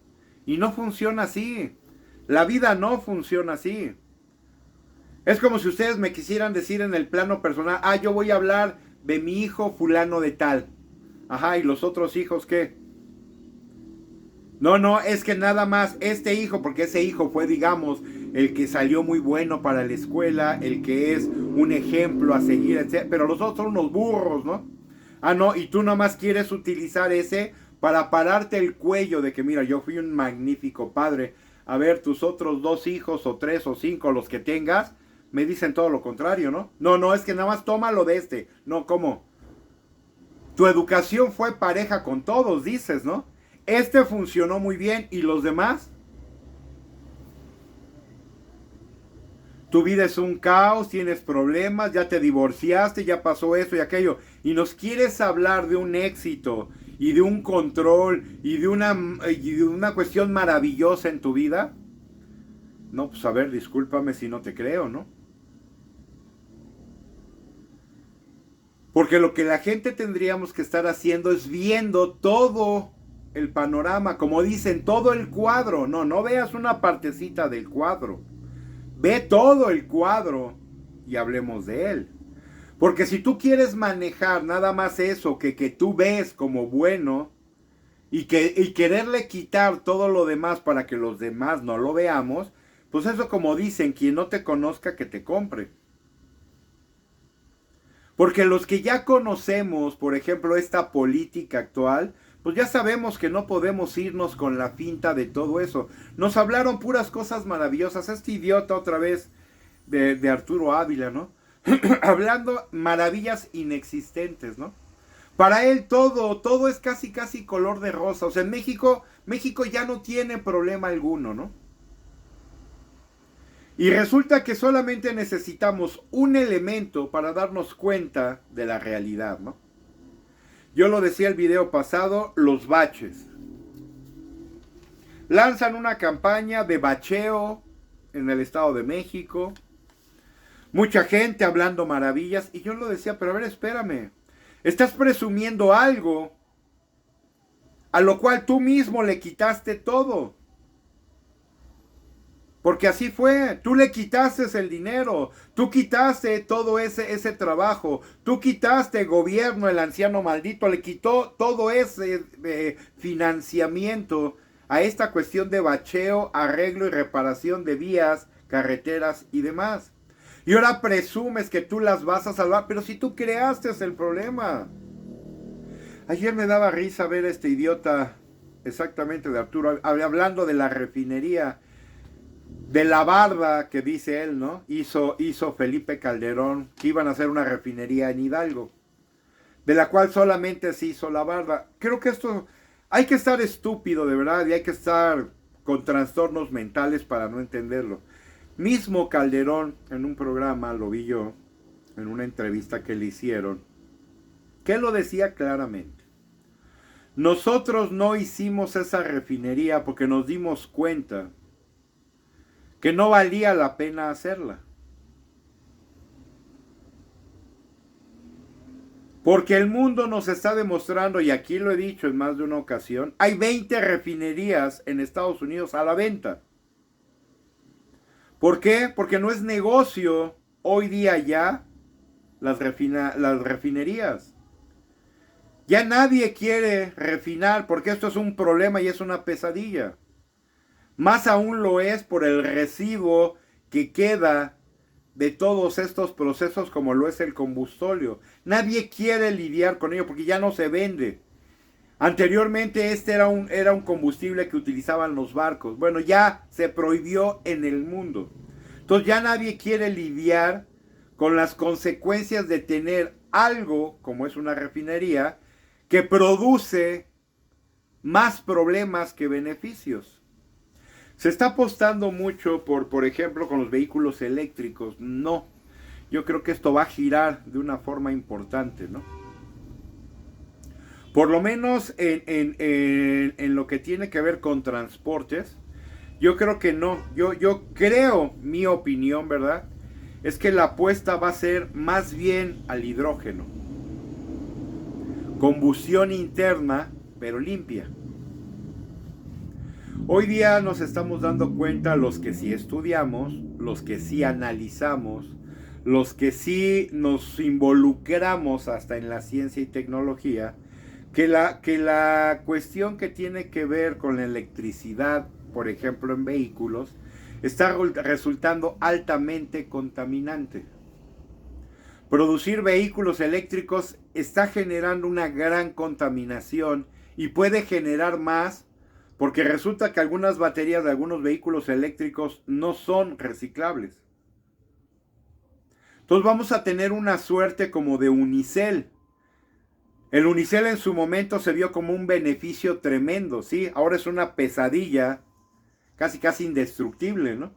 Speaker 8: Y no funciona así. La vida no funciona así. Es como si ustedes me quisieran decir en el plano personal, yo voy a hablar de mi hijo fulano de tal. Ajá, ¿y los otros hijos qué? No, es que nada más este hijo, porque ese hijo fue, digamos, el que salió muy bueno para la escuela, el que es un ejemplo a seguir, etc. Pero los otros son unos burros, ¿no? No, y tú nomás quieres utilizar ese para pararte el cuello de que, mira, yo fui un magnífico padre. A ver, tus otros 2 hijos, o 3 o 5, los que tengas, me dicen todo lo contrario, ¿no? No, es que nada más tómalo de este. No, ¿cómo? Tu educación fue pareja con todos, dices, ¿no? Este funcionó muy bien, ¿y los demás? Tu vida es un caos, tienes problemas, ya te divorciaste, ya pasó eso y aquello. Y nos quieres hablar de un éxito y de un control y de una cuestión maravillosa en tu vida. No, pues a ver, discúlpame si no te creo, ¿no? Porque lo que la gente tendríamos que estar haciendo es viendo todo el panorama, como dicen, todo el cuadro. No veas una partecita del cuadro. Ve todo el cuadro y hablemos de él. Porque si tú quieres manejar nada más eso que tú ves como bueno, y quererle quitar todo lo demás para que los demás no lo veamos, pues eso, como dicen, quien no te conozca que te compre. Porque los que ya conocemos, por ejemplo, esta política actual, pues ya sabemos que no podemos irnos con la finta de todo eso. Nos hablaron puras cosas maravillosas. Este idiota otra vez de Arturo Ávila, ¿no? Hablando maravillas inexistentes, ¿no? Para él todo es casi color de rosa. O sea, en México ya no tiene problema alguno, ¿no? Y resulta que solamente necesitamos un elemento para darnos cuenta de la realidad, ¿no? Yo lo decía el video pasado, los baches. Lanzan una campaña de bacheo en el Estado de México. Mucha gente hablando maravillas. Y yo lo decía, pero a ver, espérame. Estás presumiendo algo a lo cual tú mismo le quitaste todo. Porque así fue, tú le quitaste el dinero, tú quitaste todo ese trabajo, tú quitaste gobierno, el anciano maldito, le quitó todo ese financiamiento a esta cuestión de bacheo, arreglo y reparación de vías, carreteras y demás. Y ahora presumes que tú las vas a salvar, pero si tú creaste el problema. Ayer me daba risa ver a este idiota, exactamente de Arturo, hablando de la refinería, de la barda que dice él, ¿no? Hizo Felipe Calderón, que iban a hacer una refinería en Hidalgo, de la cual solamente se hizo la barda. Creo que esto, hay que estar estúpido de verdad, y hay que estar con trastornos mentales para no entenderlo. Mismo Calderón, en un programa, lo vi yo, en una entrevista que le hicieron, que lo decía claramente. Nosotros no hicimos esa refinería porque nos dimos cuenta que no valía la pena hacerla. Porque el mundo nos está demostrando, y aquí lo he dicho en más de una ocasión, hay 20 refinerías en Estados Unidos a la venta. ¿Por qué? Porque no es negocio hoy día ya las refinerías. Ya nadie quiere refinar porque esto es un problema y es una pesadilla. Más aún lo es por el residuo que queda de todos estos procesos como lo es el combustóleo. Nadie quiere lidiar con ello porque ya no se vende. Anteriormente este era un combustible que utilizaban los barcos. Bueno, ya se prohibió en el mundo. Entonces ya nadie quiere lidiar con las consecuencias de tener algo, como es una refinería, que produce más problemas que beneficios. Se está apostando mucho por ejemplo, con los vehículos eléctricos. No, yo creo que esto va a girar de una forma importante, ¿no? Por lo menos en lo que tiene que ver con transportes, yo creo que no. Yo creo, mi opinión, ¿verdad? Es que la apuesta va a ser más bien al hidrógeno. Combustión interna, pero limpia. Hoy día nos estamos dando cuenta, los que sí estudiamos, los que sí analizamos, los que sí nos involucramos hasta en la ciencia y tecnología, que la cuestión que tiene que ver con la electricidad, por ejemplo en vehículos, está resultando altamente contaminante. Producir vehículos eléctricos está generando una gran contaminación y puede generar más, porque resulta que algunas baterías de algunos vehículos eléctricos no son reciclables. Entonces vamos a tener una suerte como de unicel. El unicel en su momento se vio como un beneficio tremendo, ¿sí? Ahora es una pesadilla, casi indestructible, ¿no?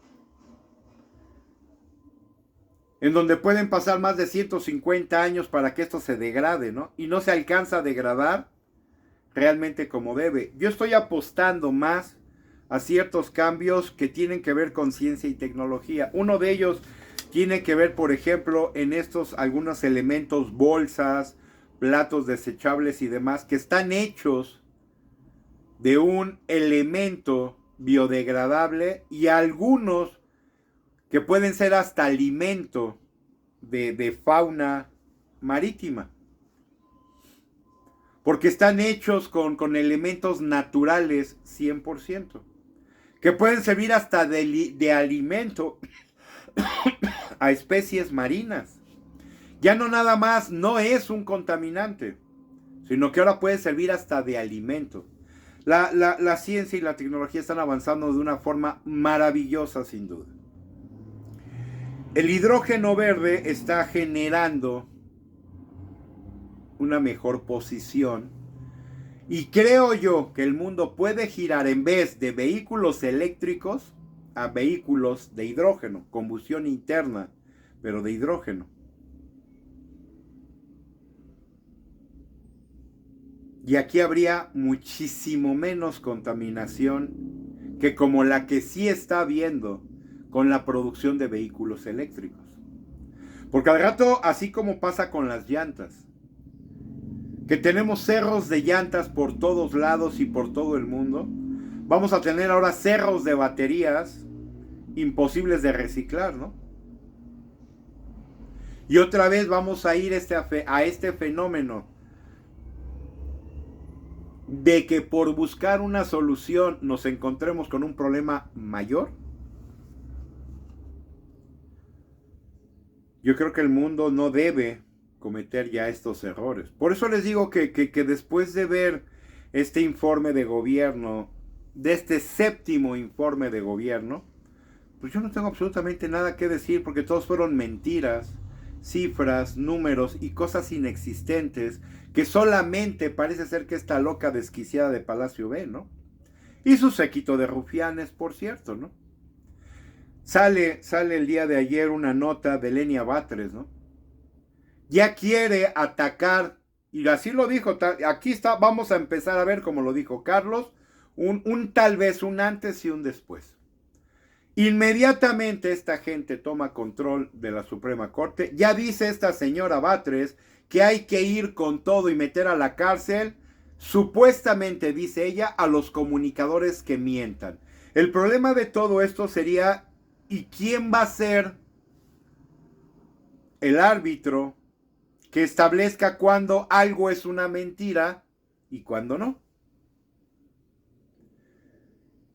Speaker 8: En donde pueden pasar más de 150 años para que esto se degrade, ¿no? Y no se alcanza a degradar realmente como debe. Yo estoy apostando más a ciertos cambios que tienen que ver con ciencia y tecnología. Uno de ellos tiene que ver, por ejemplo, en estos algunos elementos, bolsas, platos desechables y demás, que están hechos de un elemento biodegradable y algunos que pueden ser hasta alimento de fauna marítima. porque están hechos con elementos naturales 100%, que pueden servir hasta de alimento a especies marinas. Ya no nada más, no es un contaminante, sino que ahora puede servir hasta de alimento. La ciencia y la tecnología están avanzando de una forma maravillosa, sin duda. El hidrógeno verde está generando una mejor posición y creo yo que el mundo puede girar en vez de vehículos eléctricos a vehículos de hidrógeno, combustión interna, pero de hidrógeno. Y aquí habría muchísimo menos contaminación que como la que sí está habiendo con la producción de vehículos eléctricos. Porque al rato, así como pasa con las llantas, que tenemos cerros de llantas por todos lados y por todo el mundo, vamos a tener ahora cerros de baterías imposibles de reciclar, ¿no? Y otra vez vamos a ir a este fenómeno de que por buscar una solución nos encontremos con un problema mayor. Yo creo que el mundo no debe cometer ya estos errores. Por eso les digo que después de ver este informe de gobierno, de este 7º informe de gobierno, pues yo no tengo absolutamente nada que decir, porque todos fueron mentiras, cifras, números y cosas inexistentes que solamente parece ser que esta loca desquiciada de Palacio ve, ¿no? Y su séquito de rufianes, por cierto, ¿no? Sale el día de ayer una nota de Lenia Batres, ¿no? Ya quiere atacar, y así lo dijo, aquí está, vamos a empezar a ver, como lo dijo Carlos, un tal vez un antes y un después. Inmediatamente esta gente toma control de la Suprema Corte. Ya dice esta señora Batres que hay que ir con todo y meter a la cárcel, supuestamente, dice ella, a los comunicadores que mientan. El problema de todo esto sería, ¿y quién va a ser el árbitro que establezca cuándo algo es una mentira y cuándo no?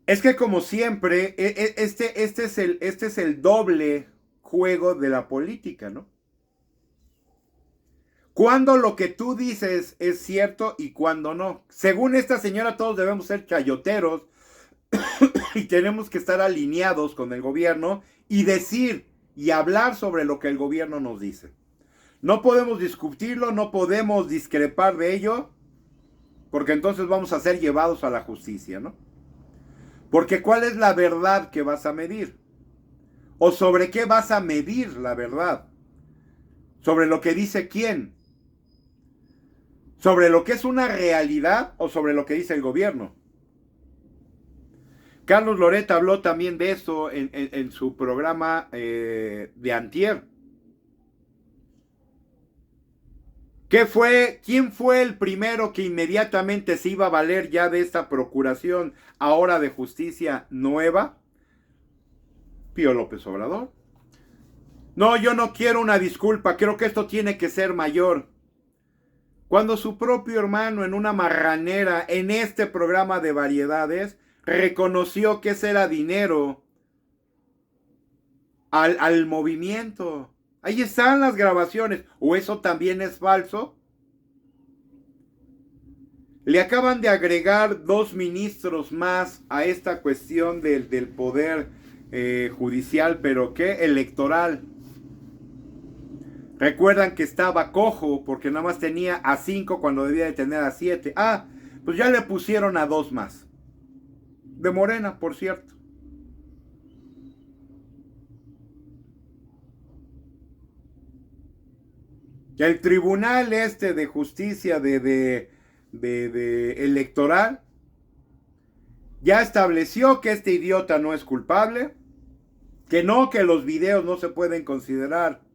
Speaker 8: Es que, como siempre, este es el doble juego de la política, ¿no? Cuando lo que tú dices es cierto y cuando no. Según esta señora, todos debemos ser chayoteros y tenemos que estar alineados con el gobierno y decir y hablar sobre lo que el gobierno nos dice. No podemos discutirlo, no podemos discrepar de ello, porque entonces vamos a ser llevados a la justicia, ¿no? Porque ¿cuál es la verdad que vas a medir? ¿O sobre qué vas a medir la verdad? ¿Sobre lo que dice quién? ¿Sobre lo que es una realidad o sobre lo que dice el gobierno? Carlos Loret habló también de eso en su programa de antier. ¿Quién fue el primero que inmediatamente se iba a valer ya de esta procuración ahora de justicia nueva? Pío López Obrador. No, yo no quiero una disculpa, creo que esto tiene que ser mayor. Cuando su propio hermano en una marranera en este programa de variedades reconoció que ese era dinero al movimiento. Ahí están las grabaciones. ¿O eso también es falso? Le acaban de agregar 2 ministros más a esta cuestión del poder judicial, pero ¿qué? Electoral. Recuerdan que estaba cojo porque nada más tenía a 5 cuando debía de tener a 7. Ah, pues ya le pusieron a 2 más. De Morena, por cierto. El Tribunal de Justicia de Electoral ya estableció que este idiota no es culpable, que los videos no se pueden considerar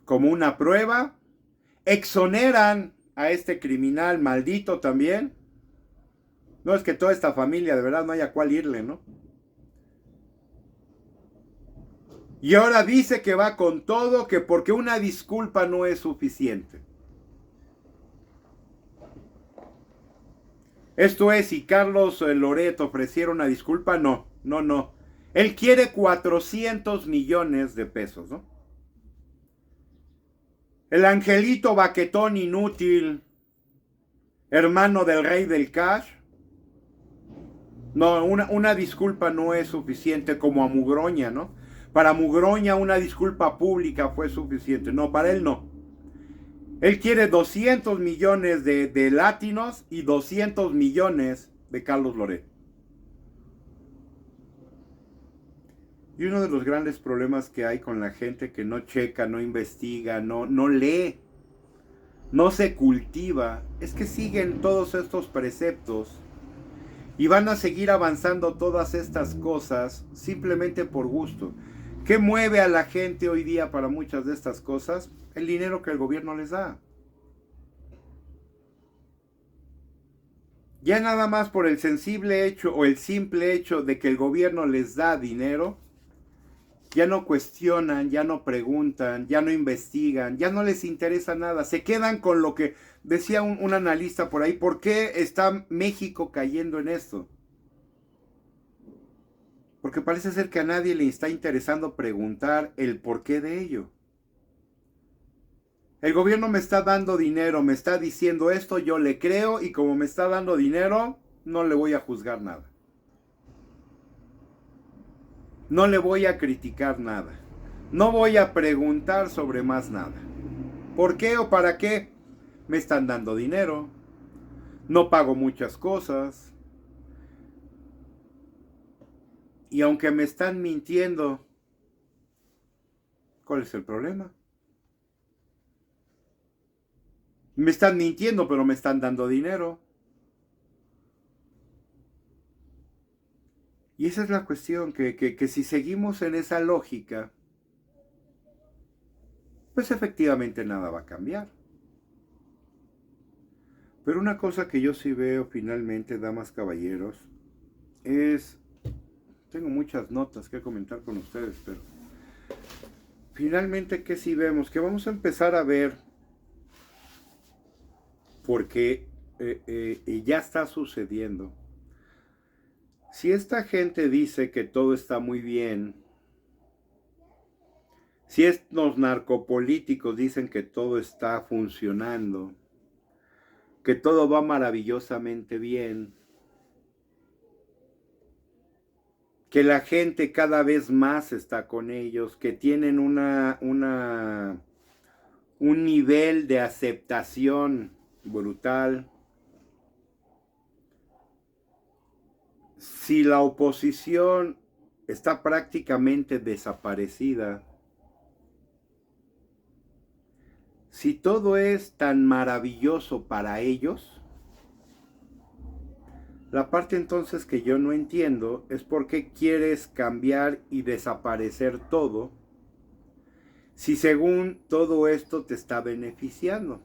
Speaker 8: como una prueba, exoneran a este criminal maldito también. No es que toda esta familia de verdad no haya cuál irle, ¿no? Y ahora dice que va con todo, que porque una disculpa no es suficiente. Esto es, si Carlos Loret ofreciera una disculpa, no. Él quiere 400 millones de pesos, ¿no? El angelito baquetón inútil, hermano del rey del cash. No, una disculpa no es suficiente, como a Mugroña, ¿no? Para Mugroña una disculpa pública fue suficiente. No, para él no. Él quiere 200 millones de latinos y 200 millones de Carlos Loret. Y uno de los grandes problemas que hay con la gente que no checa, no investiga, no lee, no se cultiva, es que siguen todos estos preceptos y van a seguir avanzando todas estas cosas simplemente por gusto. ¿Qué mueve a la gente hoy día para muchas de estas cosas? El dinero que el gobierno les da. Ya nada más por el sensible hecho o el simple hecho de que el gobierno les da dinero, ya no cuestionan, ya no preguntan, ya no investigan, ya no les interesa nada. Se quedan con lo que decía un analista por ahí. ¿Por qué está México cayendo en esto? Porque parece ser que a nadie le está interesando preguntar el porqué de ello. El gobierno me está dando dinero, me está diciendo esto, yo le creo, y como me está dando dinero, no le voy a juzgar nada. No le voy a criticar nada. No voy a preguntar sobre más nada. ¿Por qué o para qué? Me están dando dinero. No pago muchas cosas. Y aunque me están mintiendo, ¿cuál es el problema? Me están mintiendo, pero me están dando dinero. Y esa es la cuestión, que si seguimos en esa lógica, pues efectivamente nada va a cambiar. Pero una cosa que yo sí veo finalmente, damas, caballeros, es... Tengo muchas notas que comentar con ustedes, pero... Finalmente, ¿qué sí vemos? Que vamos a empezar a ver, porque ya está sucediendo. Si esta gente dice que todo está muy bien, si estos narcopolíticos dicen que todo está funcionando, que todo va maravillosamente bien, que la gente cada vez más está con ellos, que tienen un nivel de aceptación brutal. Si la oposición está prácticamente desaparecida, si todo es tan maravilloso para ellos, la parte entonces que yo no entiendo es por qué quieres cambiar y desaparecer todo, si según todo esto te está beneficiando.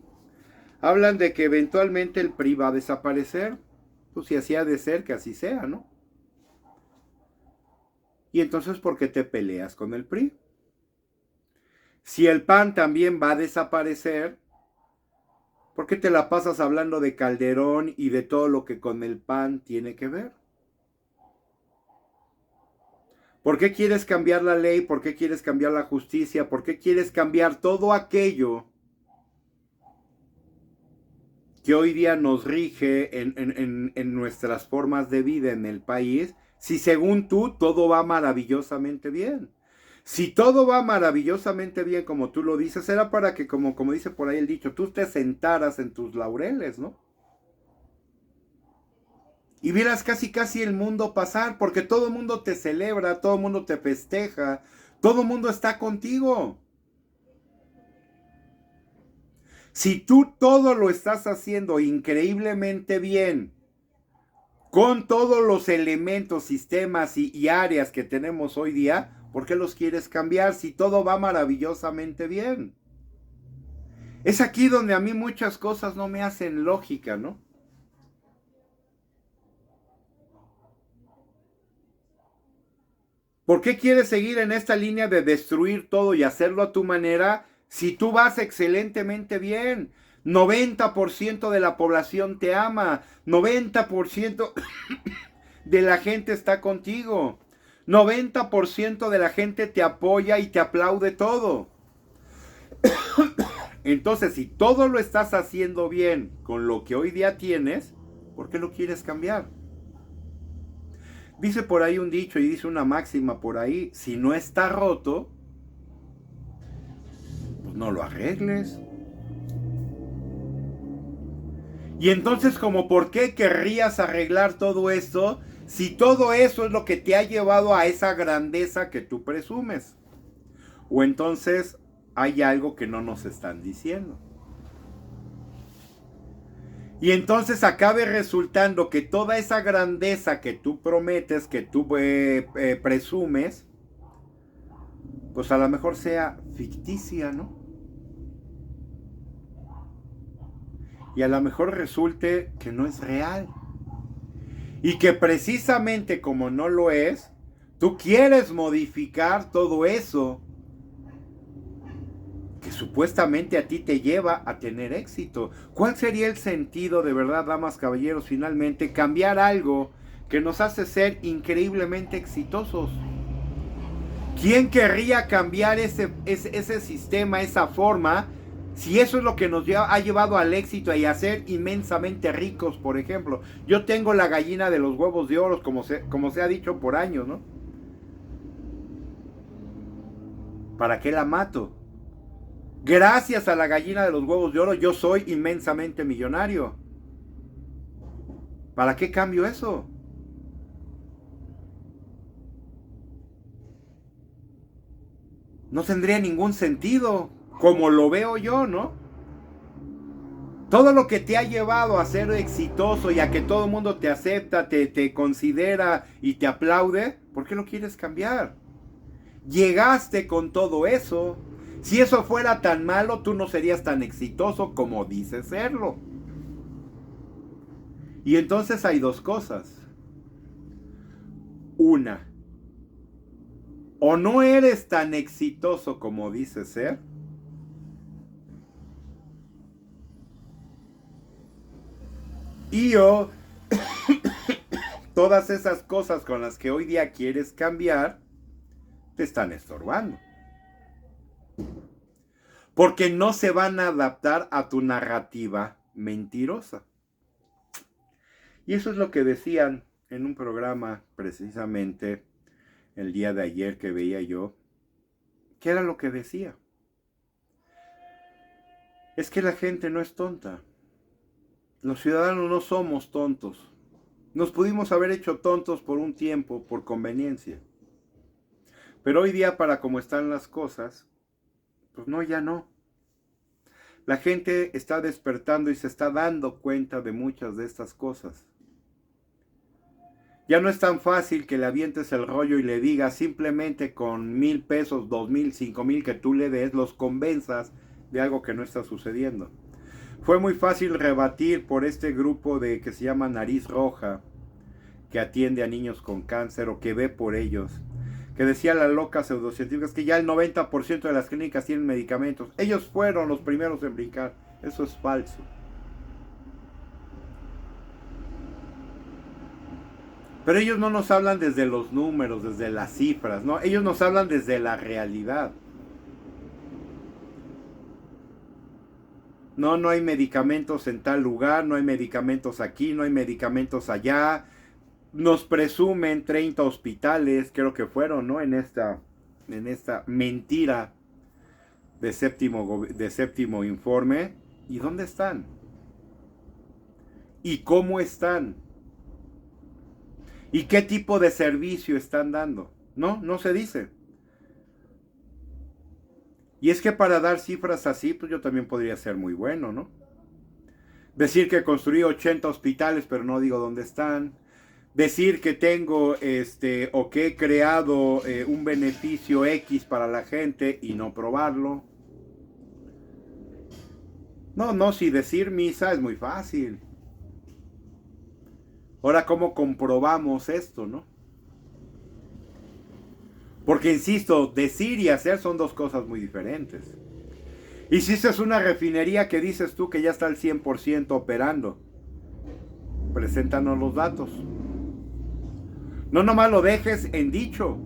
Speaker 8: Hablan de que eventualmente el PRI va a desaparecer. Pues si así ha de ser, que así sea, ¿no? Y entonces, ¿por qué te peleas con el PRI? Si el PAN también va a desaparecer, ¿por qué te la pasas hablando de Calderón y de todo lo que con el PAN tiene que ver? ¿Por qué quieres cambiar la ley? ¿Por qué quieres cambiar la justicia? ¿Por qué quieres cambiar todo aquello que hoy día nos rige en nuestras formas de vida en el país, si según tú todo va maravillosamente bien? Si todo va maravillosamente bien como tú lo dices, era para que, como dice por ahí el dicho, tú te sentaras en tus laureles, ¿no? Y vieras casi el mundo pasar, porque todo el mundo te celebra, todo el mundo te festeja, todo el mundo está contigo. Si tú todo lo estás haciendo increíblemente bien, con todos los elementos, sistemas y áreas que tenemos hoy día, ¿por qué los quieres cambiar si todo va maravillosamente bien? Es aquí donde a mí muchas cosas no me hacen lógica, ¿no? ¿Por qué quieres seguir en esta línea de destruir todo y hacerlo a tu manera si tú vas excelentemente bien? 90% de la población te ama. 90% de la gente está contigo. 90% de la gente te apoya y te aplaude todo. Entonces, si todo lo estás haciendo bien con lo que hoy día tienes, ¿por qué lo quieres cambiar? Dice por ahí un dicho y dice una máxima por ahí, si no está roto, pues no lo arregles. Y entonces, como por qué querrías arreglar todo esto, si todo eso es lo que te ha llevado a esa grandeza que tú presumes. O entonces hay algo que no nos están diciendo. Y entonces acabe resultando que toda esa grandeza que tú prometes, que tú presumes, pues a lo mejor sea ficticia, ¿no? Y a lo mejor resulte que no es real. Y que precisamente como no lo es, tú quieres modificar todo eso que supuestamente a ti te lleva a tener éxito. ¿Cuál sería el sentido de verdad, damas, caballeros, finalmente cambiar algo que nos hace ser increíblemente exitosos? ¿Quién querría cambiar ese sistema, esa forma, si eso es lo que nos ha llevado al éxito y a ser inmensamente ricos, por ejemplo? Yo tengo la gallina de los huevos de oro, como se ha dicho por años, ¿no? ¿Para qué la mato? Gracias a la gallina de los huevos de oro, yo soy inmensamente millonario. ¿Para qué cambio eso? No tendría ningún sentido, como lo veo yo, ¿no? Todo lo que te ha llevado a ser exitoso y a que todo el mundo te acepta, te considera y te aplaude, ¿por qué lo quieres cambiar? Llegaste con todo eso. Si eso fuera tan malo, tú no serías tan exitoso como dices serlo. Y entonces hay dos cosas. Una, o no eres tan exitoso como dices ser, y o todas esas cosas con las que hoy día quieres cambiar te están estorbando. Porque no se van a adaptar a tu narrativa mentirosa. Y eso es lo que decían en un programa precisamente el día de ayer que veía yo. ¿Qué era lo que decía? Es que la gente no es tonta. Los ciudadanos no somos tontos. Nos pudimos haber hecho tontos por un tiempo, por conveniencia. Pero hoy día, para cómo están las cosas, pues no, ya no. La gente está despertando y se está dando cuenta de muchas de estas cosas. Ya no es tan fácil que le avientes el rollo y le digas simplemente con 1,000 pesos, 2,000, 5,000 que tú le des, los convenzas de algo que no está sucediendo. Fue muy fácil rebatir por este grupo que se llama Nariz Roja, que atiende a niños con cáncer o que ve por ellos. Que decía la loca pseudocientífica que ya el 90% de las clínicas tienen medicamentos. Ellos fueron los primeros en brincar. Eso es falso. Pero ellos no nos hablan desde los números, desde las cifras, ¿no? Ellos nos hablan desde la realidad. No hay medicamentos en tal lugar, no hay medicamentos aquí, no hay medicamentos allá. Nos presumen 30 hospitales, creo que fueron, ¿no? En esta mentira de séptimo informe. ¿Y dónde están? ¿Y cómo están? ¿Y qué tipo de servicio están dando? No se dice. Y es que para dar cifras así, pues yo también podría ser muy bueno, ¿no? Decir que construí 80 hospitales, pero no digo dónde están. Decir que tengo o que he creado un beneficio X para la gente y no probarlo. No, si decir misa es muy fácil. Ahora, ¿cómo comprobamos esto, no? Porque, insisto, decir y hacer son dos cosas muy diferentes. Hiciste una refinería que dices tú que ya está al 100% operando. Preséntanos los datos. No nomás lo dejes en dicho.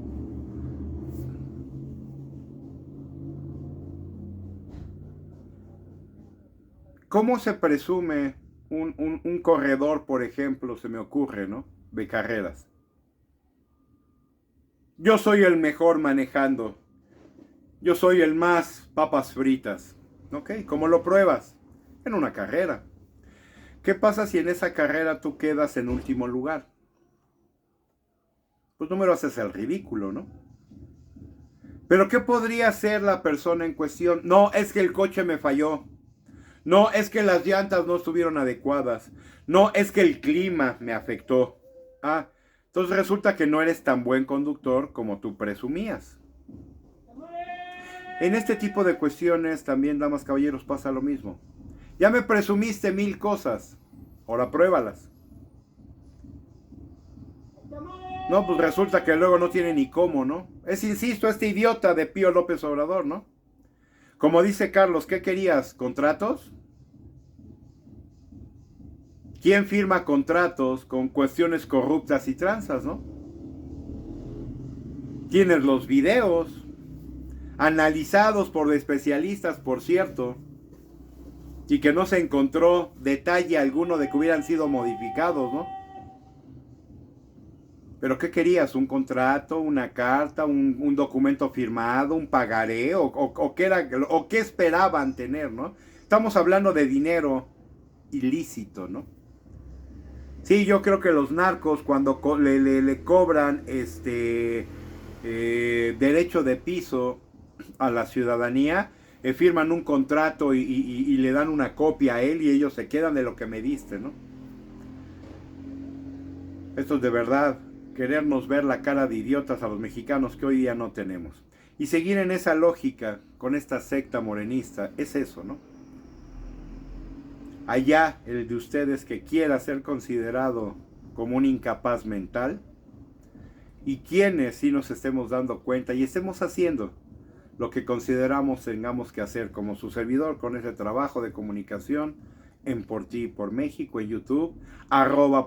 Speaker 8: ¿Cómo se presume un corredor, por ejemplo, se me ocurre, ¿no? De carreras. Yo soy el mejor manejando. Yo soy el más papas fritas. ¿Ok? ¿Cómo lo pruebas? En una carrera. ¿Qué pasa si en esa carrera tú quedas en último lugar? Pues no me lo haces el ridículo, ¿no? Pero ¿qué podría hacer la persona en cuestión? No, es que el coche me falló. No, es que las llantas no estuvieron adecuadas. No, es que el clima me afectó. Ah, entonces resulta que no eres tan buen conductor como tú presumías. En este tipo de cuestiones también, damas, caballeros, pasa lo mismo. Ya me presumiste 1000 cosas. Ahora pruébalas. No, pues resulta que luego no tiene ni cómo, ¿no? Insisto, este idiota de Pío López Obrador, ¿no? Como dice Carlos, ¿qué querías? ¿Contratos? ¿Quién firma contratos con cuestiones corruptas y tranzas, no? Tienes los videos, analizados por especialistas, por cierto, y que no se encontró detalle alguno de que hubieran sido modificados, ¿no? ¿Pero qué querías? ¿Un contrato? ¿Una carta? ¿Un documento firmado? ¿Un pagaré? ¿O qué esperaban tener, no? Estamos hablando de dinero ilícito, ¿no? Sí, yo creo que los narcos cuando le cobran derecho de piso a la ciudadanía, firman un contrato y le dan una copia a él y ellos se quedan de lo que me diste, ¿no? Esto es de verdad querernos ver la cara de idiotas a los mexicanos que hoy día no tenemos. Y seguir en esa lógica con esta secta morenista, es eso, ¿no? Allá el de ustedes que quiera ser considerado como un incapaz mental, y quienes sí nos estemos dando cuenta y estemos haciendo lo que consideramos tengamos que hacer, como su servidor, con ese trabajo de comunicación en Por Ti por México en YouTube,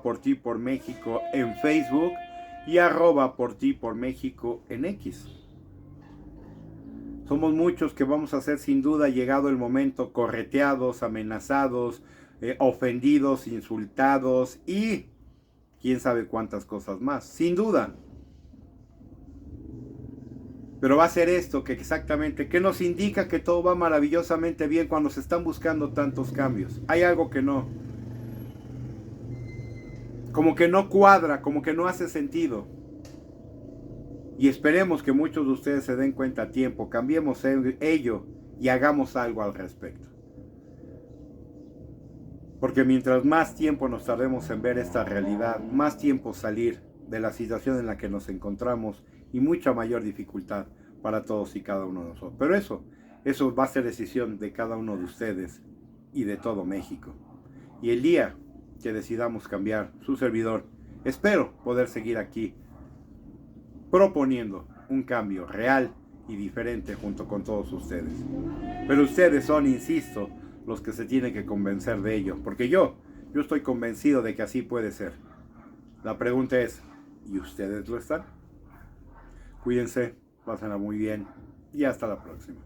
Speaker 8: @Por Ti por México en Facebook y @Por Ti por México en X. Somos muchos que vamos a ser sin duda, llegado el momento, correteados, amenazados, ofendidos, insultados y quién sabe cuántas cosas más, sin duda. Pero va a ser esto que exactamente, que nos indica que todo va maravillosamente bien cuando se están buscando tantos cambios. Hay algo que no, como que no cuadra, como que no hace sentido. Y esperemos que muchos de ustedes se den cuenta a tiempo, cambiemos ello y hagamos algo al respecto. Porque mientras más tiempo nos tardemos en ver esta realidad, más tiempo salir de la situación en la que nos encontramos y mucha mayor dificultad para todos y cada uno de nosotros. Pero eso va a ser decisión de cada uno de ustedes y de todo México. Y el día que decidamos cambiar, su servidor, espero poder seguir aquí proponiendo un cambio real y diferente junto con todos ustedes. Pero ustedes son, insisto, los que se tienen que convencer de ello, porque yo estoy convencido de que así puede ser. La pregunta es, ¿y ustedes lo están? Cuídense, pásenla muy bien y hasta la próxima.